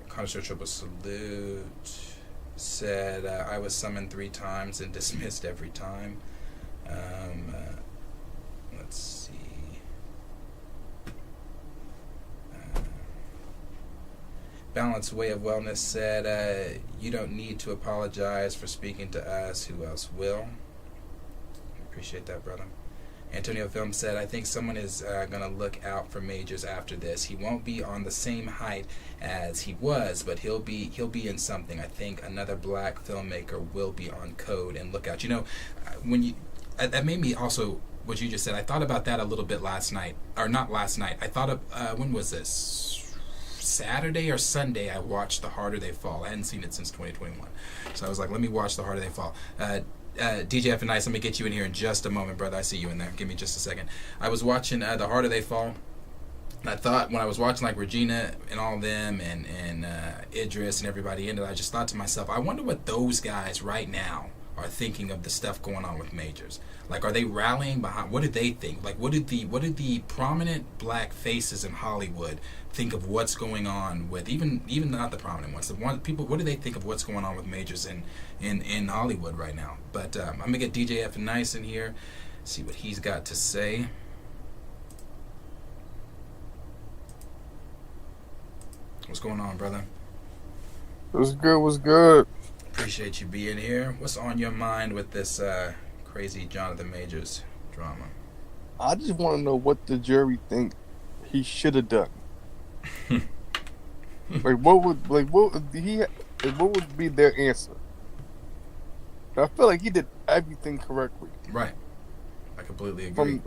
Connoisseur Triple Salute said I was summoned 3 times and dismissed every time. Let's see. Balanced Way of Wellness said, you don't need to apologize for speaking to us. Who else will? Appreciate that, brother. Antonio Film said, I think someone is going to look out for Majors after this. He won't be on the same height as he was, but he'll be in something. I think another black filmmaker will be on code and look out. You know, that made me also, what you just said, I thought about that a little bit last night. Or not last night. I thought of, when was this? Saturday or Sunday, I watched The Harder They Fall. I hadn't seen it since 2021. So I was like, let me watch The Harder They Fall. DJ F and Nice, let me get you in here in just a moment, brother. I see you in there. Give me just a second. I was watching The Harder They Fall. And I thought, when I was watching like Regina and all of them and Idris and everybody in it, I just thought to myself, I wonder what those guys right now are thinking of the stuff going on with Majors. Like, are they rallying behind? What do they think? Like, what did the prominent black faces in Hollywood think of what's going on with even not the prominent ones? People, what do they think of what's going on with Majors in Hollywood right now? But I'm gonna get DJ F and Nice in here, see what he's got to say. What's going on, brother? What's good? What's good? Appreciate you being here. What's on your mind with this crazy Johnathan Majors drama? I just want to know what the jury think he should have done. what would be their answer? I feel like he did everything correctly. Right. I completely agree.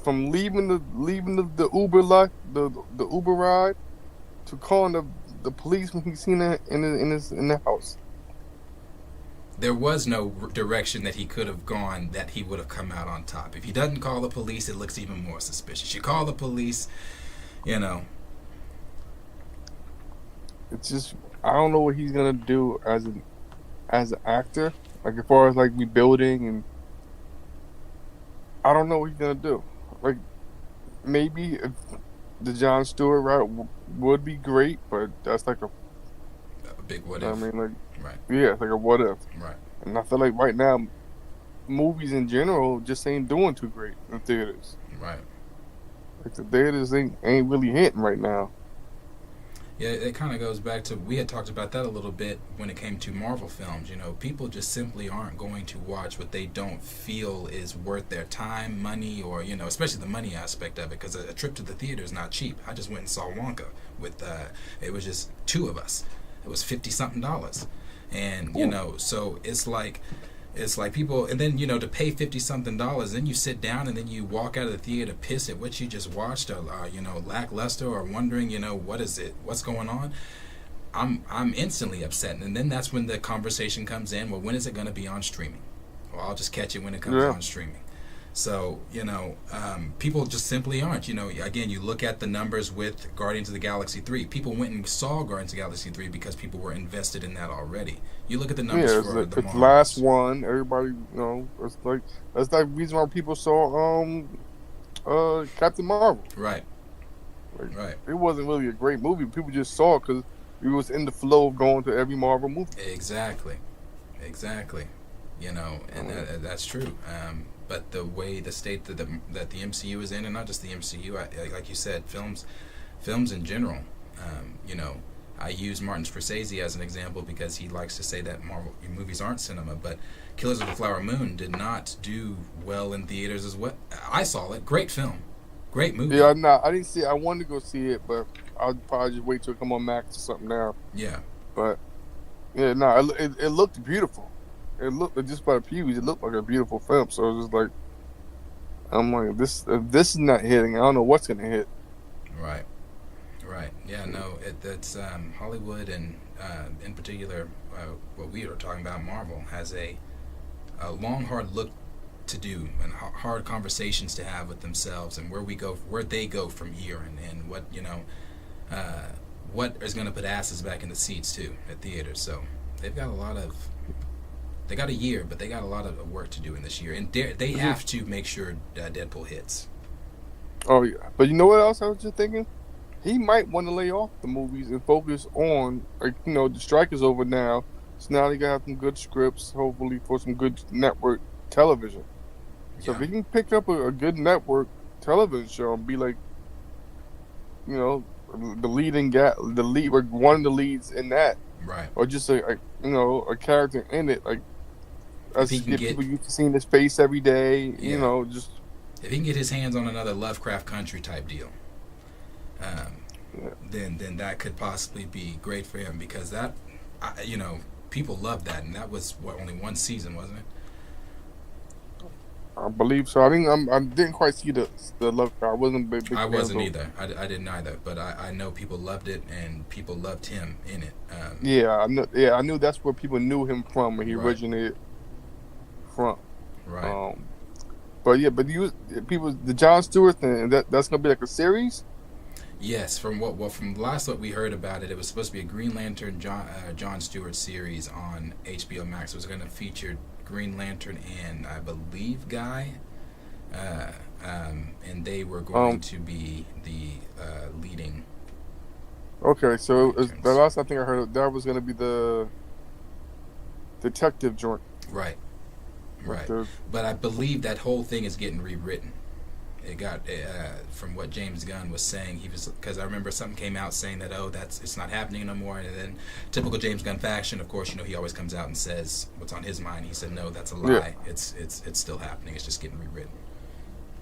From leaving the Uber the Uber ride to calling the police when he seen it in the house. There was no direction that he could have gone that he would have come out on top. If he doesn't call the police, it looks even more suspicious. You call the police, you know. It's just, I don't know what he's gonna do as an actor, like as far as like rebuilding, and I don't know what he's gonna do. Like, maybe if the Jon Stewart route would be great, but that's like a big what if. I mean, like, right. Yeah, it's like a what if. Right. And I feel like right now, movies in general just ain't doing too great in theaters. Right. Like, the theaters ain't really hitting right now. Yeah, it kind of goes back to, we had talked about that a little bit when it came to Marvel films. You know, people just simply aren't going to watch what they don't feel is worth their time, money, or, you know, especially the money aspect of it, because a trip to the theater is not cheap. I just went and saw Wonka with, it was just 2 of us. It was $50-something. And, you know, so it's like people, and then, you know, to pay $50-something, then you sit down and then you walk out of the theater pissed at what you just watched, or you know, lackluster, or wondering, you know, what's going on. I'm instantly upset, and then that's when the conversation comes in. Well, when is it going to be on streaming? Well, I'll just catch it when it comes on streaming. So, people just simply aren't. Again, you look at the numbers with Guardians of the Galaxy 3. People went and saw Guardians of the Galaxy 3 because people were invested in that already. You look at the numbers for the Marvels. Last one. Everybody, it's like that's the reason why people saw Captain Marvel. Right. Right. It wasn't really a great movie. People just saw it because it was in the flow of going to every Marvel movie. Exactly. And that's true. But the state that the MCU is in, and not just the MCU, like you said, films in general. I use Martin Scorsese as an example because he likes to say that Marvel movies aren't cinema. But Killers of the Flower Moon did not do well in theaters as well. I saw it. Great film. Great movie. Yeah, I didn't see it. I wanted to go see it, but I'll probably just wait till it come on Max or something now. Yeah. But, it looked beautiful. It looked, just by the previews, it looked like a beautiful film. So it was just like, I'm like, if this is not hitting, I don't know what's going to hit. Right. Yeah, no, that's Hollywood, and in particular, what we are talking about, Marvel, has a long, hard look to do and hard conversations to have with themselves, and where they go from here, and what what is going to put asses back in the seats too at theaters. So they've got they got a year, but they got a lot of work to do in this year, and they have to make sure Deadpool hits. Oh yeah, but you know what else I was just thinking? He might want to lay off the movies and focus on, the strike is over now, so now they gotta have some good scripts, hopefully for some good network television. So if he can pick up a good network television show and be like, the lead, or one of the leads in that, right? Or just a character in it, like, if he can get people used to seeing his face every day, just if he can get his hands on another Lovecraft Country type deal, then that could possibly be great for him, because that, people loved that, and that was only one season, wasn't it? I believe so. I didn't quite see the Lovecraft. I wasn't big. I wasn't either. I didn't either. But I know people loved it, and people loved him in it. I knew that's where people knew him from, where he originated from. Right. But the Jon Stewart thing, that's gonna be like a series. Yes, from last what we heard about it, it was supposed to be a Green Lantern Jon Stewart series on HBO Max. It was going to feature Green Lantern and I believe Guy, and they were going to be the leading. Okay, so the last I think I heard that was going to be the detective joint. Right. But I believe that whole thing is getting rewritten. It got from what James Gunn was saying. Because I remember something came out saying that it's not happening no more. And then typical James Gunn fashion, of course, he always comes out and says what's on his mind. He said no, that's a lie. Yeah. It's still happening. It's just getting rewritten.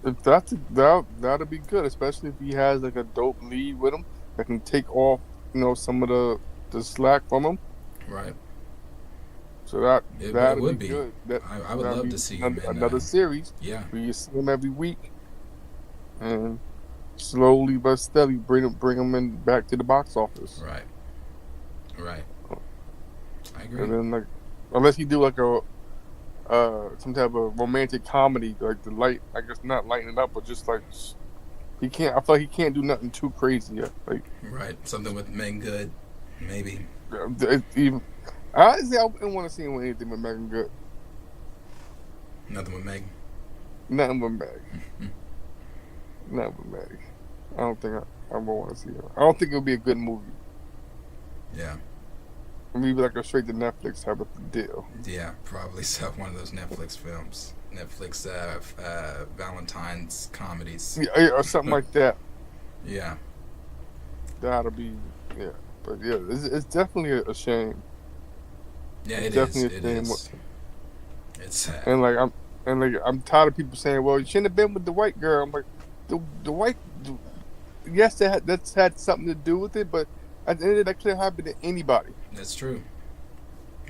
If that'd be good, especially if he has like a dope lead with him that can take off some of the slack from him. Right. So that would be good. I would love to see him in another series. Yeah. Where you see him every week. And slowly but steadily bring him in back to the box office. Right. I agree. And then unless he do like some type of romantic comedy, like not lighten it up, but just like I feel like he can't do nothing too crazy yet. Like something with Megan Good, maybe. Even honestly, I wouldn't want to see him with anything with Megan Good. Nothing with Megan. Nothing with Megan. Not with Maddie. I don't think I ever want to see her. I don't think it would be a good movie. Yeah. Maybe like a straight to Netflix type of deal. Yeah, probably so. One of those Netflix films. Netflix Valentine's comedies. Yeah, or something like that. Yeah. That'll be, yeah. But yeah, it's definitely a shame. Yeah, it is. It is. It's sad. And I'm tired of people saying, well, you shouldn't have been with the white girl. I'm like, the white, yes, that's had something to do with it, but at the end of it, that could have happened to anybody. That's true.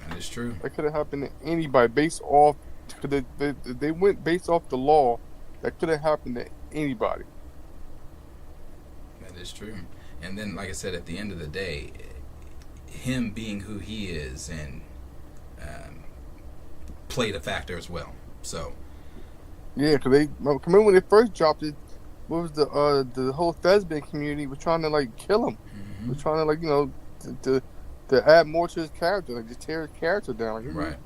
That is true. That could have happened to anybody based off, because they went based off the law. That could have happened to anybody. That is true. And then, like I said, at the end of the day, him being who he is and played a factor as well. So Yeah, because remember when they first dropped it, what was the whole thespian community was trying to like kill him. Was trying to like to add more to his character, like just tear his character down. Like, right.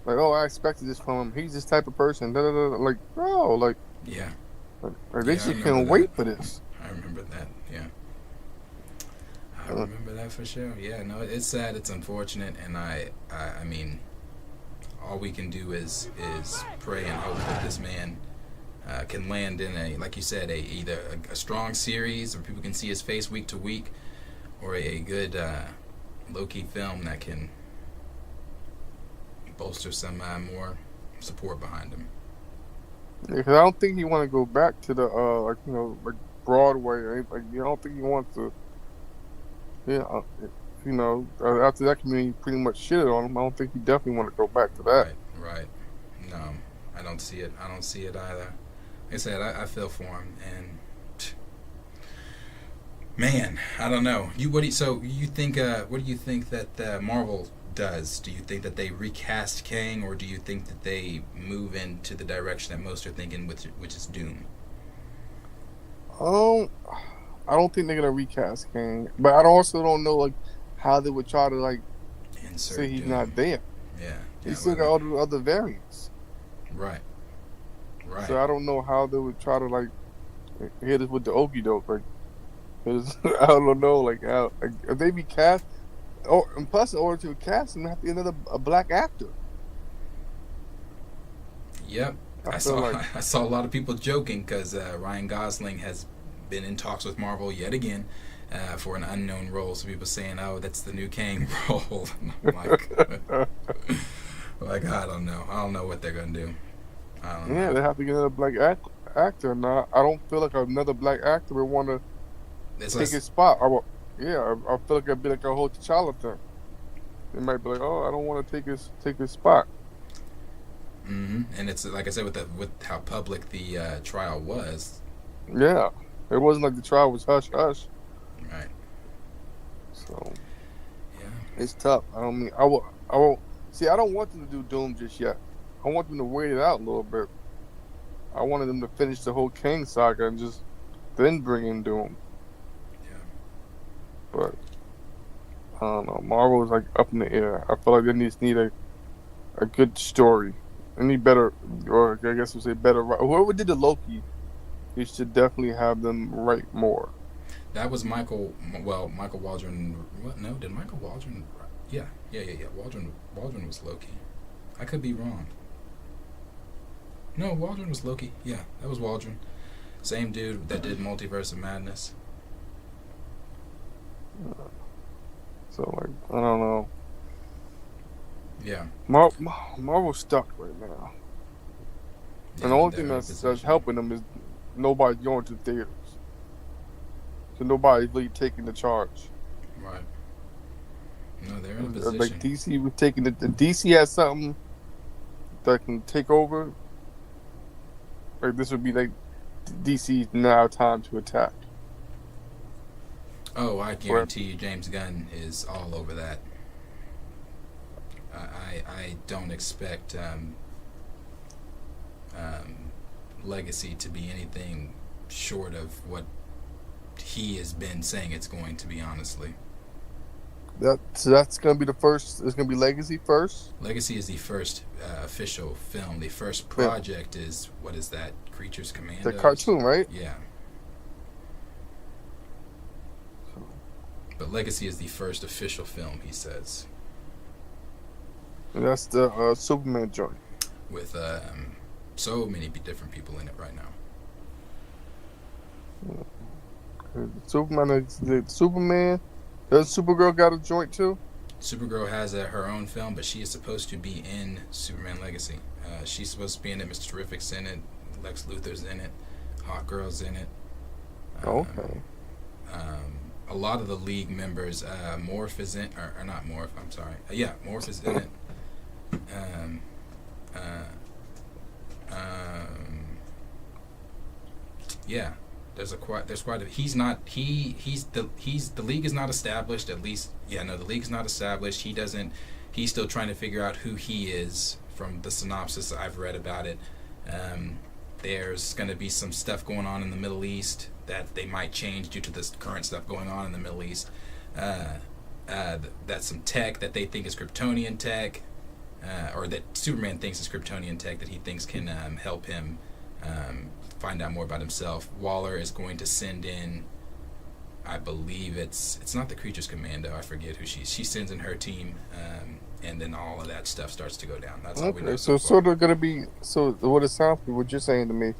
Like, oh, I expected this from him. He's this type of person. Da, da, da. Like, bro, like, Yeah. like they just couldn't wait for this. I remember that. Yeah. I remember that for sure. Yeah. No, it's sad. It's unfortunate, and I mean, all we can do is pray and hope that this man can land in a, like you said, either a strong series where people can see his face week to week, or a good low-key film that can bolster some more support behind him. Yeah, because I don't think he want to go back to the like Broadway. Or anything. Like, I don't think he wants to. Yeah, after that community pretty much shitted on him, I don't think he definitely want to go back to that. Right. No, I don't see it. I don't see it either. Like I said, I feel for him, and man, I don't know. What do you think that Marvel does? Do you think that they recast Kang, or do you think that they move into the direction that most are thinking, which is Doom? I don't think they're gonna recast Kang, but I also don't know like how they would try to like say he's Doom. Not there. Yeah, He's still got all the other variants. Right. So I don't know how they would try to like hit us with the okie doke. Like, I don't know, like how if they be cast. Oh, and plus, in order to cast him, there have to be a black actor. Yep. I saw a lot of people joking because Ryan Gosling has been in talks with Marvel yet again for an unknown role. So people saying, "Oh, that's the new Kang role." And I'm like, I don't know. I don't know what they're gonna do. I don't know. They have to get another black actor. Now, I don't feel like another black actor would want to take his spot. I feel like it'd be like a whole T'Challa thing. They might be like, "Oh, I don't want to take his spot." Mm-hmm. And it's like I said, with how public the trial was. Yeah, it wasn't like the trial was hush hush. Right. So yeah, it's tough. I won't. See, I don't want them to do Doom just yet. I want them to wait it out a little bit. I wanted them to finish the whole Kang saga and just then bring in Doom. Yeah. But I don't know. Marvel is like up in the air. I feel like they just need a good story. They need better, or I guess we'll say better. Whoever did the Loki, you should definitely have them write more. That was Michael Waldron. What? No, did Michael Waldron? Yeah. Waldron was Loki. I could be wrong. No, Waldron was Loki. Yeah, that was Waldron. Same dude that did Multiverse of Madness. So, like, I don't know. Yeah. Marvel's stuck right now. Yeah, And the only thing that's helping them is nobody's going to theaters. So nobody's really taking the charge. Right. No, they're in a position. Like DC was taking it. DC has something that can take over. Like this would be like DC's now time to attack. Oh, I guarantee you, James Gunn is all over that. I don't expect Legacy to be anything short of what he has been saying it's going to be, honestly. So that's going to be the first. It's going to be Legacy first. Legacy is the first official film. The first project is, what is that? Creatures Commandos? The cartoon, right? Yeah. But Legacy is the first official film, he says. And that's the Superman joint. With so many different people in it right now. Superman. Does Supergirl got a joint too? Supergirl has her own film, but she is supposed to be in Superman Legacy. She's supposed to be in it. Mr. Terrific's in it. Lex Luthor's in it. Hawkgirl's in it. Okay. A lot of the League members, Morph is in, or not Morph, I'm sorry. Yeah, Morph is in it. Yeah, There's quite a. He's not. The league is not established. At least, yeah, no, the league's not established. He doesn't. He's still trying to figure out who he is from the synopsis I've read about it. There's going to be some stuff going on in the Middle East that they might change due to this current stuff going on in the Middle East. That's some tech that they think is Kryptonian tech, or that Superman thinks is Kryptonian tech that he thinks can help him find out more about himself. Waller is going to send in, I believe it's not the Creatures Commando. I forget who she sends in her team, and then all of that stuff starts to go down. That's all we know. So it's sort of gonna be. So what it sounds like, what you're saying to me,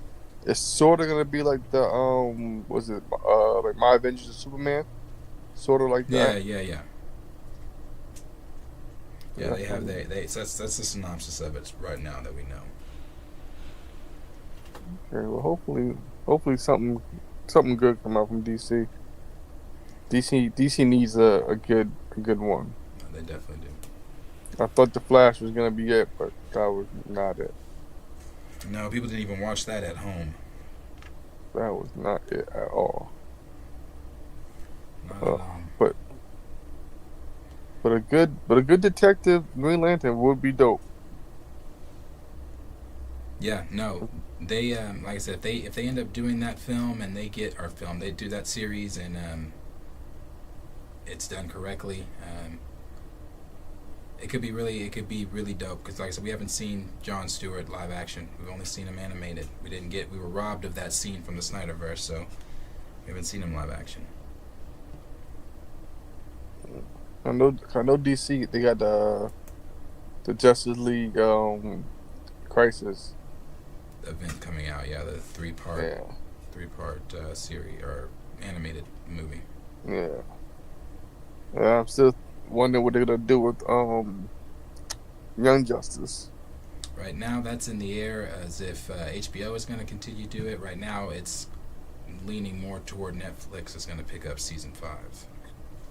it's sort of gonna be like the was it like My Avengers and Superman, sort of like that. Yeah. They have they. So that's the synopsis of it right now that we know. Okay, well, hopefully something good come out from DC. DC needs a good one. They definitely do. I thought the Flash was gonna be it, but that was not it. No, people didn't even watch that at home. That was not it at all. Not at all. But a good detective Green Lantern would be dope. Yeah, no, they like I said, if they end up doing that film and they do that series and it's done correctly, it could be really dope. Because like I said, we haven't seen Jon Stewart live action. We've only seen him animated. We were robbed of that scene from the Snyderverse, so we haven't seen him live action. I know DC. They got the Justice League Crisis Event coming out, yeah, the three-part series or animated movie. Yeah. I'm still wondering what they're gonna do with Young Justice. Right now, that's in the air as if HBO is going to continue to do it. Right now, it's leaning more toward Netflix is going to pick up season 5.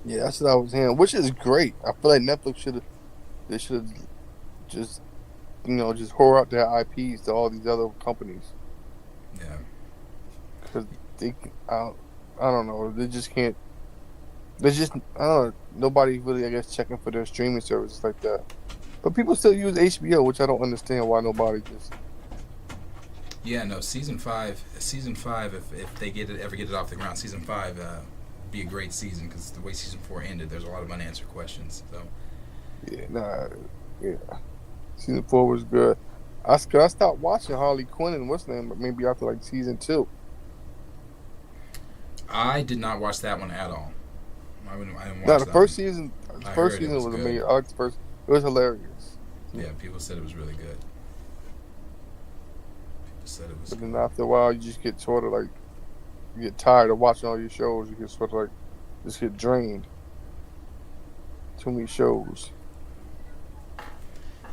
Yeah, that's what I was hearing, which is great. I feel like Netflix should have just whore out their IPs to all these other companies. Yeah. Because I don't know, they just can't. They just, I don't know, nobody really, I guess, checking for their streaming services like that. But people still use HBO, which I don't understand why nobody just. Yeah, no, season 5, if they ever get it off the ground, season 5 be a great season because the way season 4 ended, there's a lot of unanswered questions. So. Yeah. Season 4 was good. I stopped watching Harley Quinn and what's name, but maybe after like season 2. I did not watch that one at all. I didn't watch No, the that first one. season. The first season was amazing. I liked the first. It was hilarious. Yeah, people said it was really good. But then after a while, you just get sort of like, you get tired of watching all your shows. You get sort of like, just get drained. Too many shows.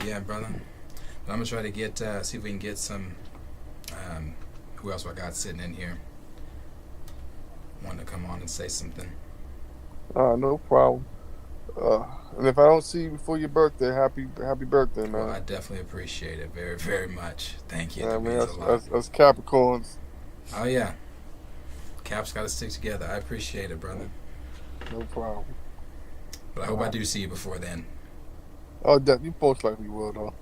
Yeah, brother. But I'm gonna try to get see if we can get some. Who else I got sitting in here? Want to come on and say something? No problem. And if I don't see you before your birthday, happy birthday, man. Well, I definitely appreciate it very, very much. Thank you. Yeah, man, us Capricorns. Oh yeah, Caps got to stick together. I appreciate it, brother. No problem. But I hope I do see you before then. Oh, you most likely will, though.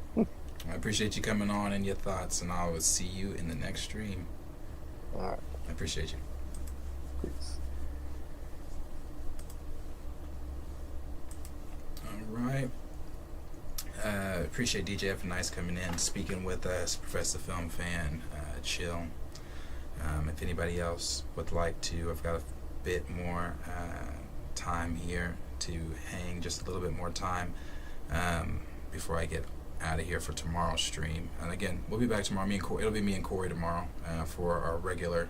I appreciate you coming on and your thoughts, and I will see you in the next stream. All right. I appreciate you. Peace. All right. Appreciate DJ F Nice coming in, speaking with us, Professor Film Fan, chill. If anybody else would like to, I've got a bit more time here to hang, just a little bit more time before I get out of here for tomorrow's stream. And again, we'll be back tomorrow. It'll be me and Corey tomorrow for our regular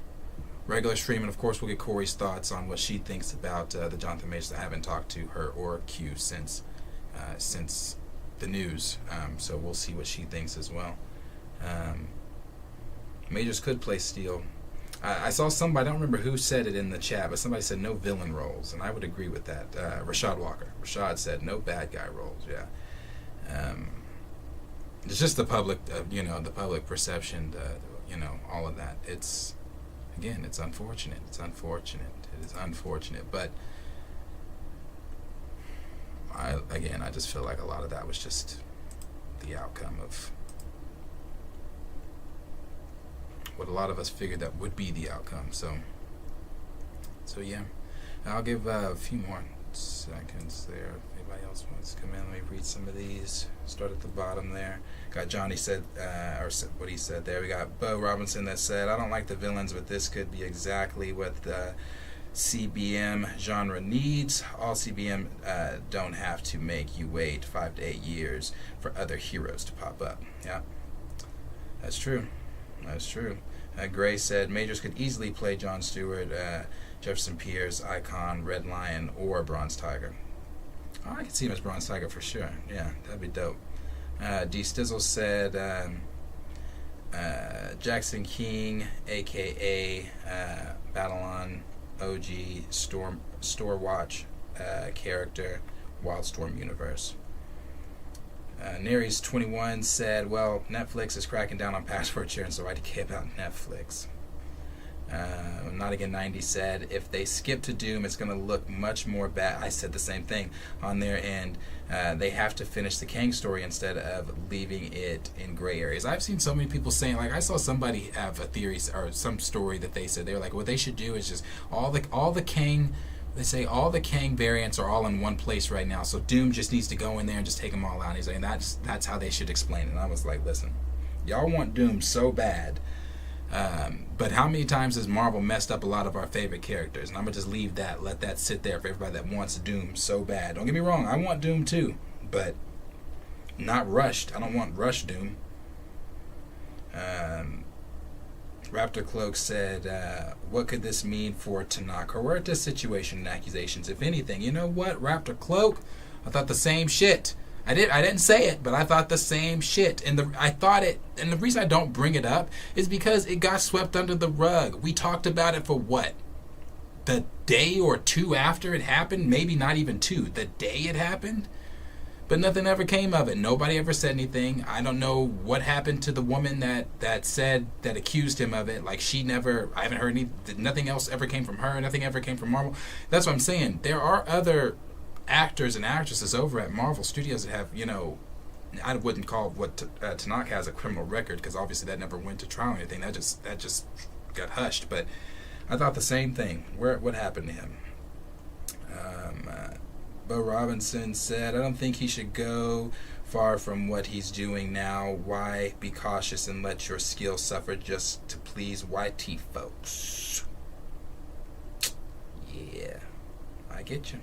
stream, and of course we'll get Corey's thoughts on what she thinks about the Johnathan Majors. I haven't talked to her or Q since the news, so we'll see what she thinks as well. Majors could play Steel. I saw somebody, I don't remember who said it in the chat, but somebody said no villain roles, and I would agree with that. Rashad Walker. Rashad said no bad guy roles. Yeah. It's just the public, the public perception, all of that. It's, again, it's unfortunate. It is unfortunate. But I just feel like a lot of that was just the outcome of what a lot of us figured that would be the outcome. So yeah, I'll give a few more seconds there. If anybody else wants to come in, let me read some of these. Start at the bottom there. Got Johnny said, what he said there. We got Bo Robinson that said, I don't like the villains, but this could be exactly what the CBM genre needs. All CBM don't have to make you wait 5 to 8 years for other heroes to pop up. Yeah, that's true. Gray said, Majors could easily play Jon Stewart, Jefferson Pierce, Icon, Red Lion, or Bronze Tiger. Oh, I could see him as Bronze Tiger for sure. Yeah, that'd be dope. D. Stizzle said, Jackson King, a.k.a. Babylon OG Storewatch character, Wildstorm universe. Neres21 said, well, Netflix is cracking down on password sharing, so I care about Netflix. Not Again 90 said, if they skip to Doom, it's going to look much more bad. I said the same thing on their end. They have to finish the Kang story instead of leaving it in gray areas. I've seen so many people saying, like, I saw somebody have a theory or some story that they said, they were like, what they should do is just all the Kang, they say all the Kang variants are all in one place right now, so Doom just needs to go in there and just take them all out. And he's saying that's how they should explain it. And I was like, listen, y'all want Doom so bad, but how many times has Marvel messed up a lot of our favorite characters? And I'm going to just leave that, let that sit there for everybody that wants Doom so bad. Don't get me wrong, I want Doom too, but not rushed. I don't want rushed Doom. Raptor Cloak said, what could this mean for Tanaka? We're at this situation and accusations, if anything. You know what, Raptor Cloak? I thought the same shit. I didn't say it, but I thought the same shit. And the reason I don't bring it up is because it got swept under the rug. We talked about it for what? The day or two after it happened? Maybe not even two. The day it happened? But nothing ever came of it. Nobody ever said anything. I don't know what happened to the woman that accused him of it. Like, I haven't heard nothing else ever came from her. Nothing ever came from Marvel. That's what I'm saying. There are other actors and actresses over at Marvel Studios that have, I wouldn't call what Tanaka has a criminal record, because obviously that never went to trial or anything. That just got hushed. But I thought the same thing. What happened to him? Bo Robinson said, I don't think he should go far from what he's doing now. Why be cautious and let your skills suffer just to please YT folks? Yeah, I get you.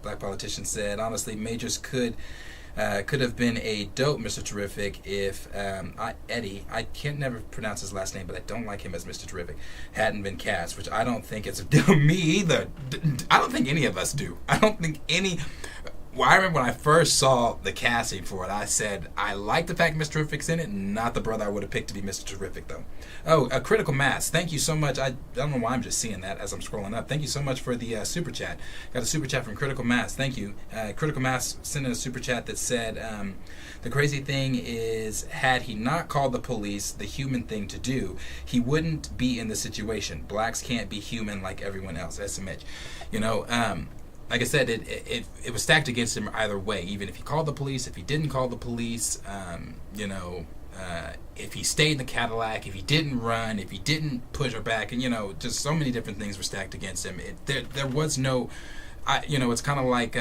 Black Politician said, honestly, Majors could have been a dope Mr. Terrific if Eddie, I can't never pronounce his last name, but I don't like him as Mr. Terrific, hadn't been cast, which I don't think it's me either. I don't think any of us do. I don't think any. Well, I remember when I first saw the casting for it, I said, I like the fact Mr. Terrific's in it, not the brother I would have picked to be Mr. Terrific, though. Oh, Critical Mass, thank you so much. I don't know why I'm just seeing that as I'm scrolling up. Thank you so much for the super chat. Got a super chat from Critical Mass. Thank you. Critical Mass sent in a super chat that said, the crazy thing is, had he not called the police, the human thing to do, he wouldn't be in the situation. Blacks can't be human like everyone else. SMH. Like I said, it was stacked against him either way. Even if he called the police, if he didn't call the police, if he stayed in the Cadillac, if he didn't run, if he didn't push her back, and just so many different things were stacked against him. There was no, it's kind of like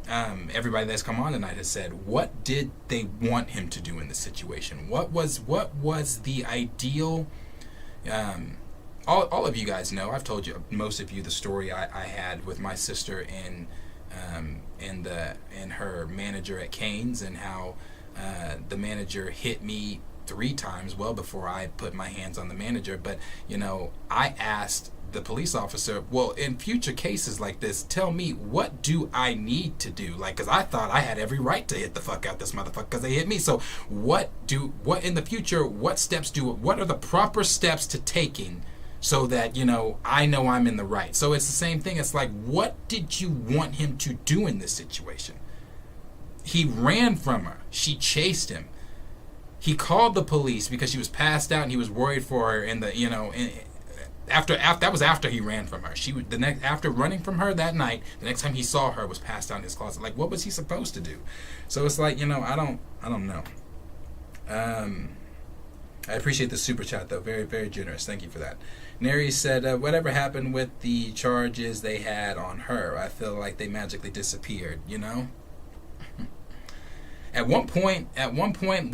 everybody that's come on tonight has said, what did they want him to do in this situation? What was the ideal? All of you guys know, I've told you, most of you, the story I had with my sister and her manager at Cane's, and how the manager hit me 3 times well before I put my hands on the manager. But I asked the police officer, well, in future cases like this, tell me, what do I need to do? Like, because I thought I had every right to hit the fuck out this motherfucker because they hit me. So what in the future, what are the proper steps to taking so that, I know I'm in the right? So it's the same thing. It's like, what did you want him to do in this situation? He ran from her. She chased him. He called the police because she was passed out and he was worried for her. And after that was after he ran from her. After running from her that night, the next time he saw her was passed out in his closet. Like, what was he supposed to do? So it's like, I don't know. I appreciate the super chat though, very, very generous. Thank you for that. Neri said, whatever happened with the charges they had on her, I feel like they magically disappeared. At one point,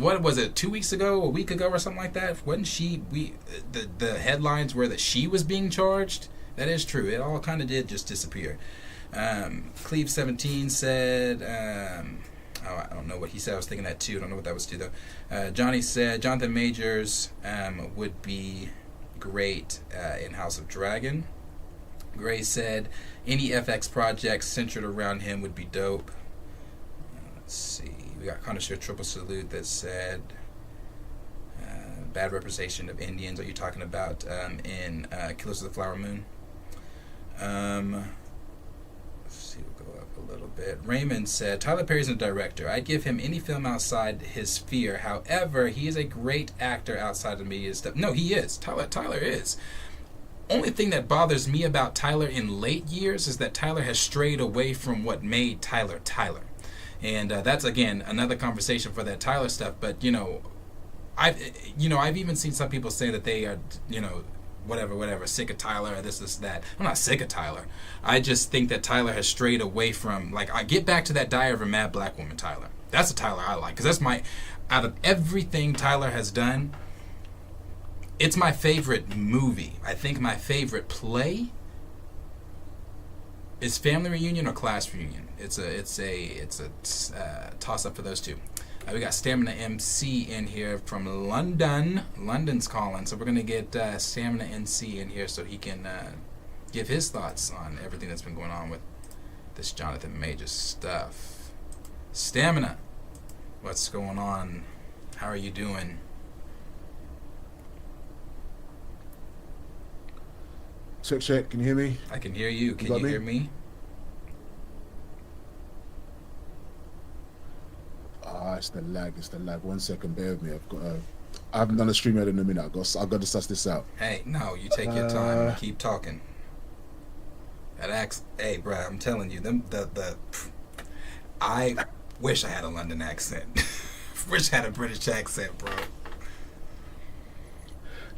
what was it, 2 weeks ago, a week ago or something like that? Wasn't the headlines were that she was being charged? That is true. It all kind of did just disappear. Cleve17 said, I don't know what he said. I was thinking that too. I don't know what that was too, though. Johnny said, Johnathan Majors would be great in House of Dragon. Gray said, any FX projects centered around him would be dope. Let's see. We got Connoisseur Triple Salute that said bad representation of Indians. Are you talking about in Killers of the Flower Moon? Let's see, we'll go up a little bit. Raymond said, Tyler Perry's a director. I'd give him any film outside his sphere. However, he is a great actor outside of media stuff. No, he is. Tyler is. Only thing that bothers me about Tyler in late years is that Tyler has strayed away from what made Tyler Tyler. And that's, again, another conversation for that Tyler stuff. But, I've even seen some people say that they are, whatever, sick of Tyler or this, that. I'm not sick of Tyler. I just think that Tyler has strayed away from, I get back to that Diary of a Mad Black Woman Tyler. That's the Tyler I like. Because that's out of everything Tyler has done, it's my favorite movie. I think my favorite play is Family Reunion or Class Reunion. It's a toss up for those two. We got Stamina MC in here from London. London's calling, so we're gonna get Stamina MC in here so he can give his thoughts on everything that's been going on with this Johnathan Majors stuff. Stamina, what's going on? How are you doing? Check. Can you hear me? I can hear you. Can you hear me? It's the lag. 1 second, bear with me. I haven't done a stream yet in a minute. I've got to suss this out. Hey, no, you take your time and keep talking. Hey, bro, I'm telling you, I wish I had a London accent. Wish I had a British accent, bro.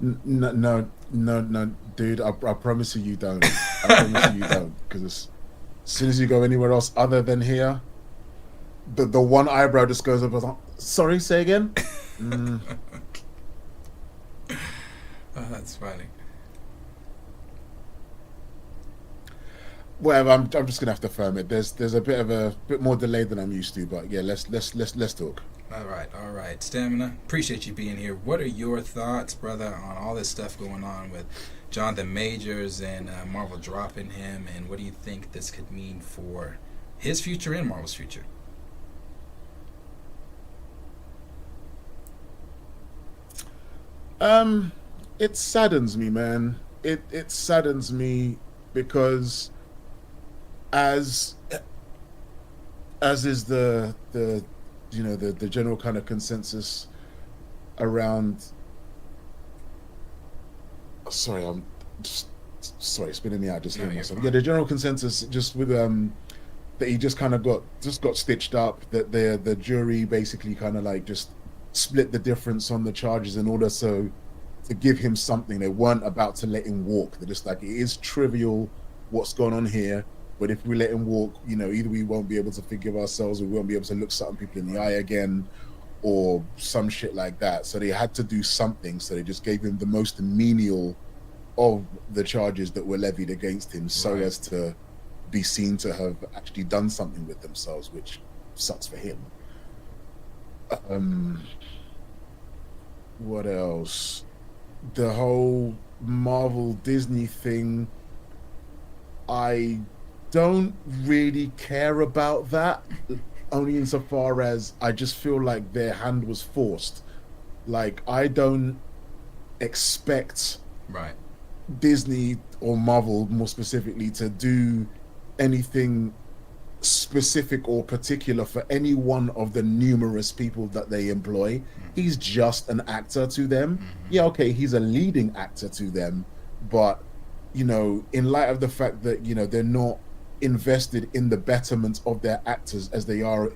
No, dude. I promise you don't. I promise you don't. Because as soon as you go anywhere else other than here, the one eyebrow just goes up. Sorry, say again. Oh, that's funny. Whatever. I'm just gonna have to firm it. There's a bit more delay than I'm used to. But yeah, let's talk. All right. Stamina, appreciate you being here. What are your thoughts, brother, on all this stuff going on with Johnathan Majors and Marvel dropping him, and what do you think this could mean for his future and Marvel's future? It saddens me, man. It saddens me because as is the general kind of consensus around. Sorry, it's been in the eye just hearing myself. Yeah, the general consensus just with that he just kind of got stitched up. That the jury basically kind of like just split the difference on the charges in order to give him something. They weren't about to let him walk. They're just like, it is trivial what's going on here, but if we let him walk, either we won't be able to forgive ourselves, or we won't be able to look certain people in the eye again, or some shit like that. So they had to do something, so they just gave him the most menial of the charges that were levied against him, so as to be seen to have actually done something with themselves, which sucks for him. What else? The whole Marvel Disney thing, I don't really care about that, only insofar as I just feel like their hand was forced. Like, I don't expect Disney or Marvel more specifically to do anything specific or particular for any one of the numerous people that they employ. He's just an actor to them. Yeah, okay, he's a leading actor to them, but you know, in light of the fact that, you know, they're not invested in the betterment of their actors as they are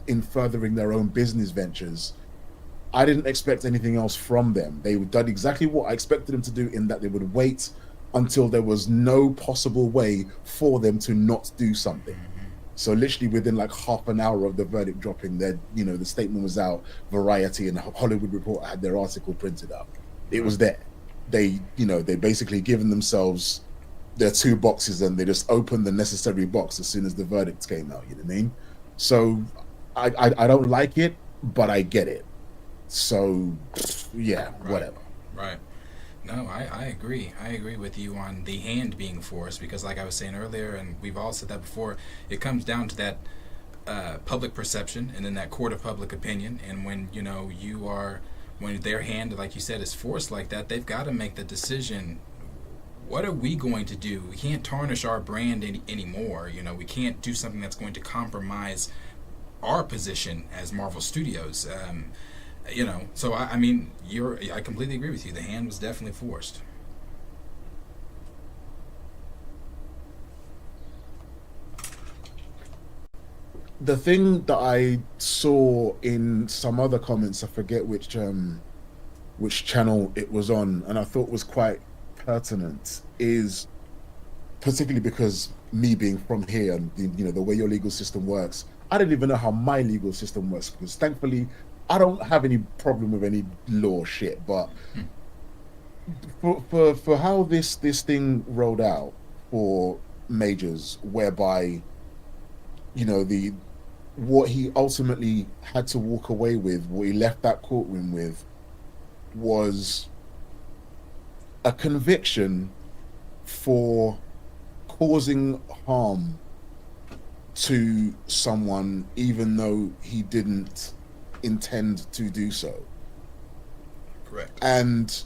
in furthering their own business ventures, I didn't expect anything else from them. They did exactly what I expected them to do, in that they would wait until there was no possible way for them to not do something. So literally within like half an hour of the verdict dropping, that, you know, the statement was out, Variety and Hollywood Reporter had their article printed up. It was there. They, you know, they basically given themselves their 2 boxes, and they just opened the necessary box as soon as the verdict came out. You know what I mean? So I don't like it, but I get it. So yeah, whatever. Right. No, I agree. I agree with you on the hand being forced, because like I was saying earlier, and we've all said that before, it comes down to that public perception and then that court of public opinion. And when, you know, when their hand, like you said, is forced like that, they've got to make the decision, what are we going to do? We can't tarnish our brand anymore. You know, we can't do something that's going to compromise our position as Marvel Studios. You know, so I mean, I completely agree with you. The hand was definitely forced. The thing that I saw in some other comments, I forget which channel it was on, and I thought was quite pertinent, is particularly because me being from here and, you know, the way your legal system works, I don't even know how my legal system works, because thankfully I don't have any problem with any law shit. But for how this thing rolled out for Majors, whereby, you know, what he ultimately had to walk away with, what he left that courtroom with, was a conviction for causing harm to someone, even though he didn't intend to do so. Correct. And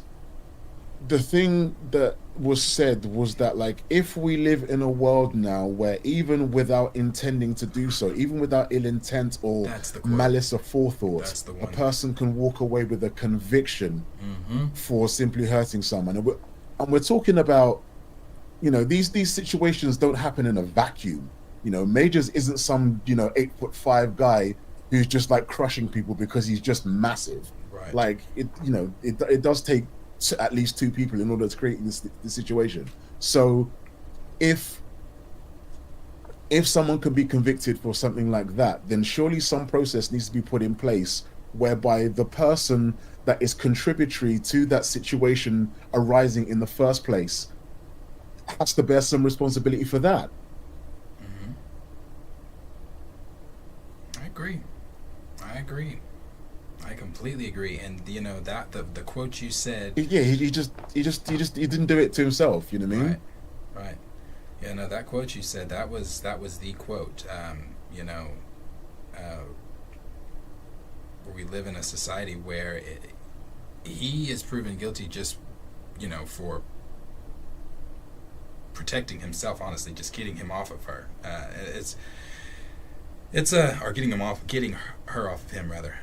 the thing that was said was that, like, if we live in a world now where even without intending to do so, even without ill intent or malice or forethought, a person can walk away with a conviction for simply hurting someone. And we're talking about, you know, these situations don't happen in a vacuum. You know, Majors isn't some, you know, 8'5" guy who's just like crushing people because he's just massive. Right. Like, it, you know, it does take at least 2 people in order to create this situation. So if someone can be convicted for something like that, then surely some process needs to be put in place whereby the person that is contributory to that situation arising in the first place has to bear some responsibility for that. I agree. I completely agree. And you know that the quote you said. Yeah, he didn't do it to himself. You know what I mean? Right. Yeah. No, that quote you said, that was the quote. You know, where we live in a society where he is proven guilty just, you know, for protecting himself. Honestly, just getting him off of her. Or getting her off of him rather.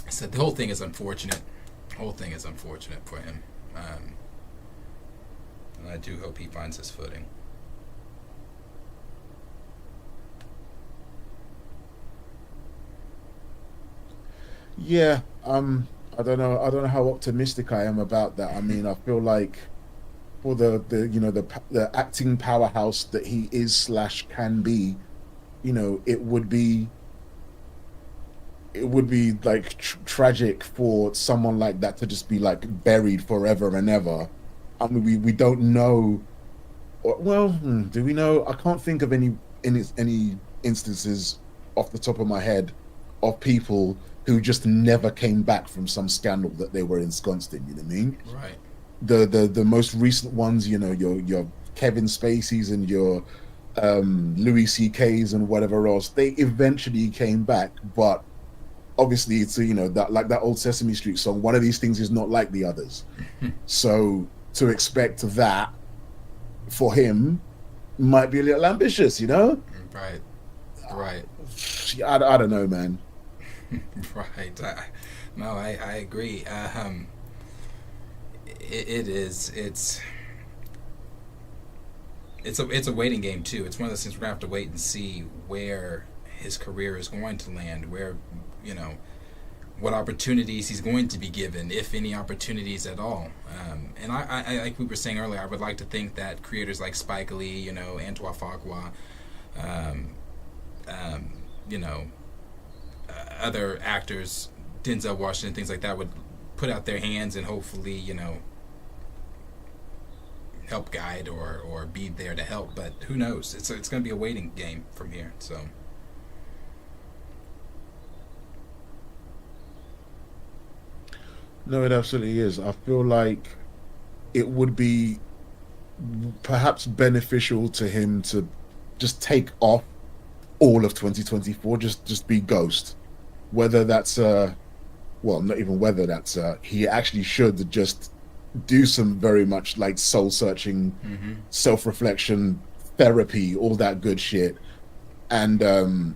So the whole thing is unfortunate. For him. And I do hope he finds his footing. Yeah, I don't know how optimistic I am about that. I mean, I feel like for the acting powerhouse that he is / can be, you know, it would be like tragic for someone like that to just be like buried forever and ever. I mean, we don't know. Well, do we know? I can't think of any instances off the top of my head of people who just never came back from some scandal that they were ensconced in. You know what I mean? Right. The most recent ones, you know, your Kevin Spacey's and your Louis C.K.'s and whatever else, they eventually came back, but obviously it's, you know, that, like that old Sesame Street song, one of these things is not like the others. So to expect that for him, might be a little ambitious, you know? Right. Right. I don't know, man. Right. I agree. It is. It's a waiting game too. It's one of those things we're gonna have to wait and see where his career is going to land, where, what opportunities he's going to be given, if any opportunities at all. And I like we were saying earlier, I would like to think that creators like Spike Lee, Antoine Fuqua, other actors, Denzel Washington, things like that, would put out their hands and hopefully, help guide or be there to help. But who knows? It's going to be a waiting game from here. So. No, it absolutely is. I feel like it would be perhaps beneficial to him to just take off all of 2024, just be Ghost. Whether that's not even whether that's he actually should just do some very much like soul searching, self-reflection, therapy, all that good shit, and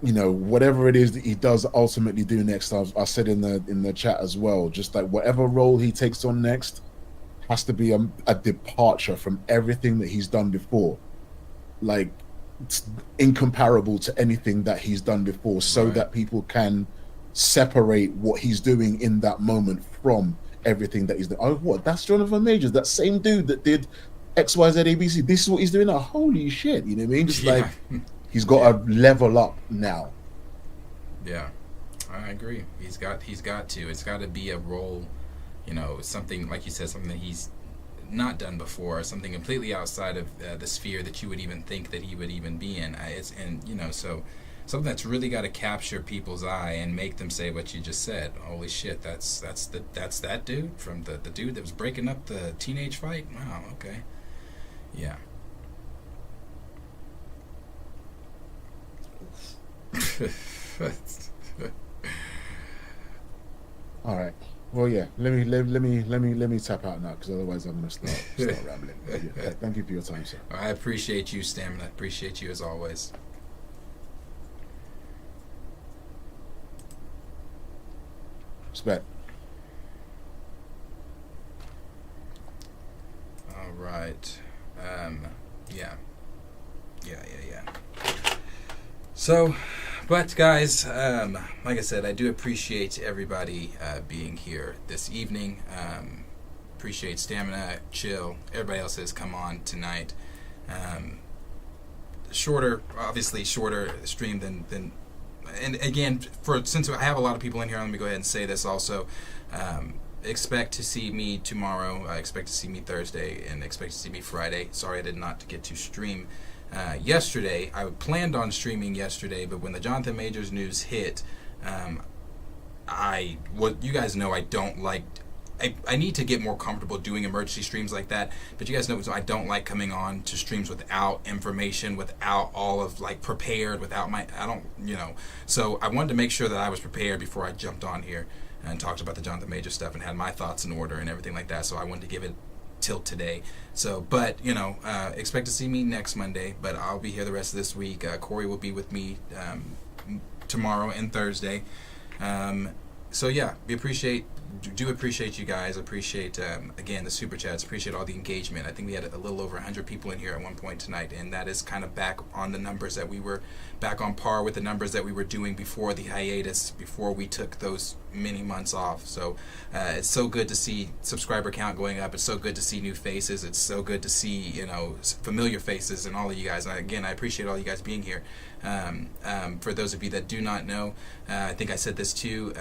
whatever it is that he does ultimately do next. I said in the chat as well, just like whatever role he takes on next has to be a departure from everything that he's done before, like it's incomparable to anything that he's done before, so that people can separate what he's doing in that moment from everything that he's doing. Oh, what? That's Johnathan Majors, that same dude that did XYZ ABC. This is what he's doing now. Holy shit! You know what I mean? Just like he's got to level up now. Yeah, I agree. He's got to. It's got to be a role, something like you said, something that he's not done before, something completely outside of the sphere that you would even think that he would even be in. So something that's really got to capture people's eye and make them say what you just said. Holy shit, that's that dude from the dude that was breaking up the teenage fight. Wow, okay, yeah. All right. Well, yeah. Let me tap out now, because otherwise I'm gonna start rambling. Yeah, thank you for your time, sir. I appreciate you, Stamina. Appreciate you as always. Respect. All right. Yeah. So, but guys, like I said, I do appreciate everybody being here this evening. Appreciate Stamina, Chill, everybody else has come on tonight. Obviously shorter stream than and again, since I have a lot of people in here, let me go ahead and say this also. Expect to see me tomorrow. Expect to see me Thursday, and expect to see me Friday. Sorry I did not get to stream yesterday. I planned on streaming yesterday, but when the Johnathan Majors news hit, you guys know I don't like. I need to get more comfortable doing emergency streams like that, but you guys know I don't like coming on to streams without information, without all of prepared, without so I wanted to make sure that I was prepared before I jumped on here and talked about the Johnathan Major stuff and had my thoughts in order and everything like that. So I wanted to give it till today. So, but expect to see me next Monday, but I'll be here the rest of this week. Corey will be with me tomorrow and Thursday. So yeah, we do appreciate you guys. Appreciate again the super chats. Appreciate all the engagement. I think we had a little over 100 people in here at one point tonight, and that is kind of back on the numbers that we were back on par with the numbers that we were doing before the hiatus, before we took those many months off. So it's so good to see subscriber count going up. It's so good to see new faces. It's so good to see familiar faces and all of you guys. And again, I appreciate all you guys being here. For those of you that do not know, I think I said this too,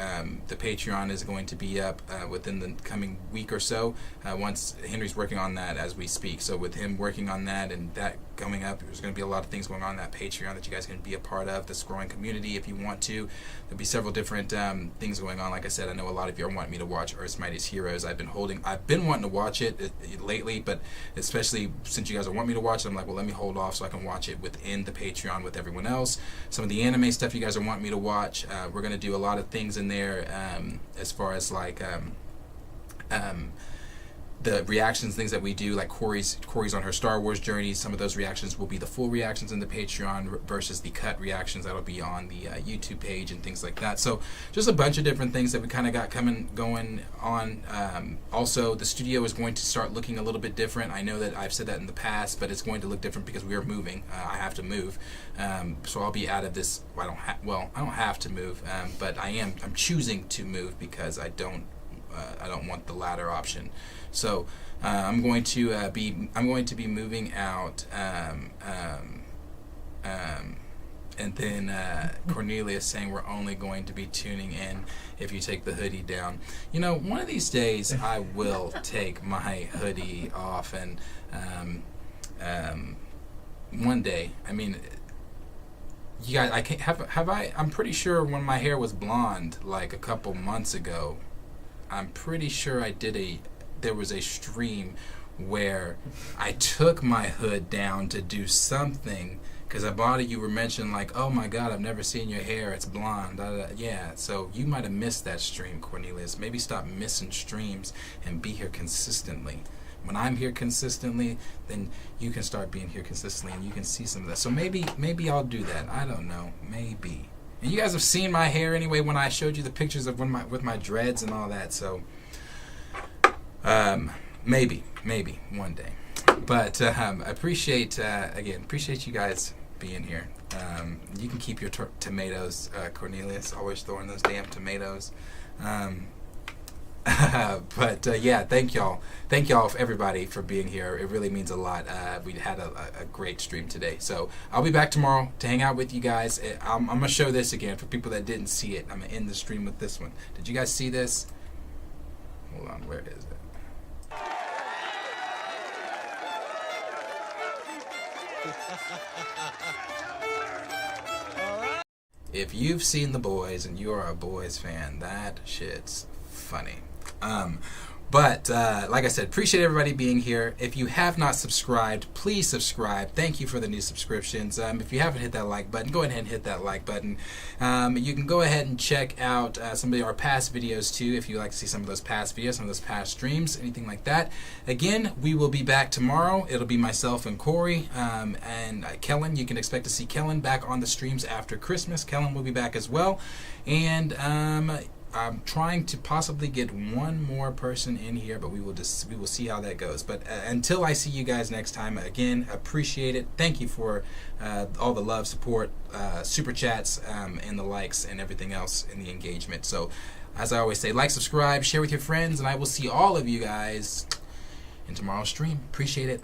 the Patreon is going to be up within the coming week or so, once Henry's working on that as we speak. So with him working on that and that coming up, there's going to be a lot of things going on that Patreon that you guys can be a part of, this growing community if you want to. There'll be several different things going on. Like I said, I know a lot of you are wanting me to watch Earth's Mightiest Heroes. I've been wanting to watch it lately, but especially since you guys are wanting me to watch it, I'm like, well, let me hold off so I can watch it within the Patreon with everyone else. Some of the anime stuff you guys are wanting me to watch, we're going to do a lot of things in there as far as the reactions, things that we do, like Corey's on her Star Wars journey. Some of those reactions will be the full reactions in the Patreon versus the cut reactions that'll be on the YouTube page and things like that. So just a bunch of different things that we kind of got going on. Also, the studio is going to start looking a little bit different. I know that I've said that in the past, but it's going to look different because we are moving. I have to move, so I'll be out of this. I don't have to move, but I'm choosing to move because I don't want the latter option. So I'm going to be moving out, and then Cornelius saying we're only going to be tuning in if you take the hoodie down. You know, one of these days I will take my hoodie off, and one day. I mean, you guys, I can't have I. I'm pretty sure when my hair was blonde, like a couple months ago, I'm pretty sure there was a stream where I took my hood down to do something, because a lot of you were mentioning like, oh my God, I've never seen your hair, it's blonde. Yeah, so you might have missed that stream, Cornelius. Maybe stop missing streams and be here consistently. When I'm here consistently, then you can start being here consistently and you can see some of that. So maybe I'll do that. I don't know, maybe. And you guys have seen my hair anyway when I showed you the pictures of with my dreads and all that. So maybe one day. But I appreciate you guys being here. You can keep your tomatoes, Cornelius. Always throwing those damn tomatoes. But yeah, thank y'all everybody for being here. It really means a lot. We had a great stream today, so I'll be back tomorrow to hang out with you guys. I'm gonna show this again for people that didn't see it. I'm gonna end the stream with this one. Did you guys see this? Hold on, where is it? If you've seen The Boys and you are a Boys fan, that shit's funny. But like I said, appreciate everybody being here. If you have not subscribed, please subscribe. Thank you for the new subscriptions. If you haven't hit that like button, go ahead and hit that like button. You can go ahead and check out some of our past videos too, if you like to see some of those past videos, some of those past streams, anything like that. Again, we will be back tomorrow. It'll be myself and Corey, and Kellen. You can expect to see Kellen back on the streams after Christmas. Kellen will be back as well. And I'm trying to possibly get one more person in here, but we will see how that goes. But until I see you guys next time, again, appreciate it. Thank you for all the love, support, super chats, and the likes and everything else in the engagement. So as I always say, like, subscribe, share with your friends, and I will see all of you guys in tomorrow's stream. Appreciate it.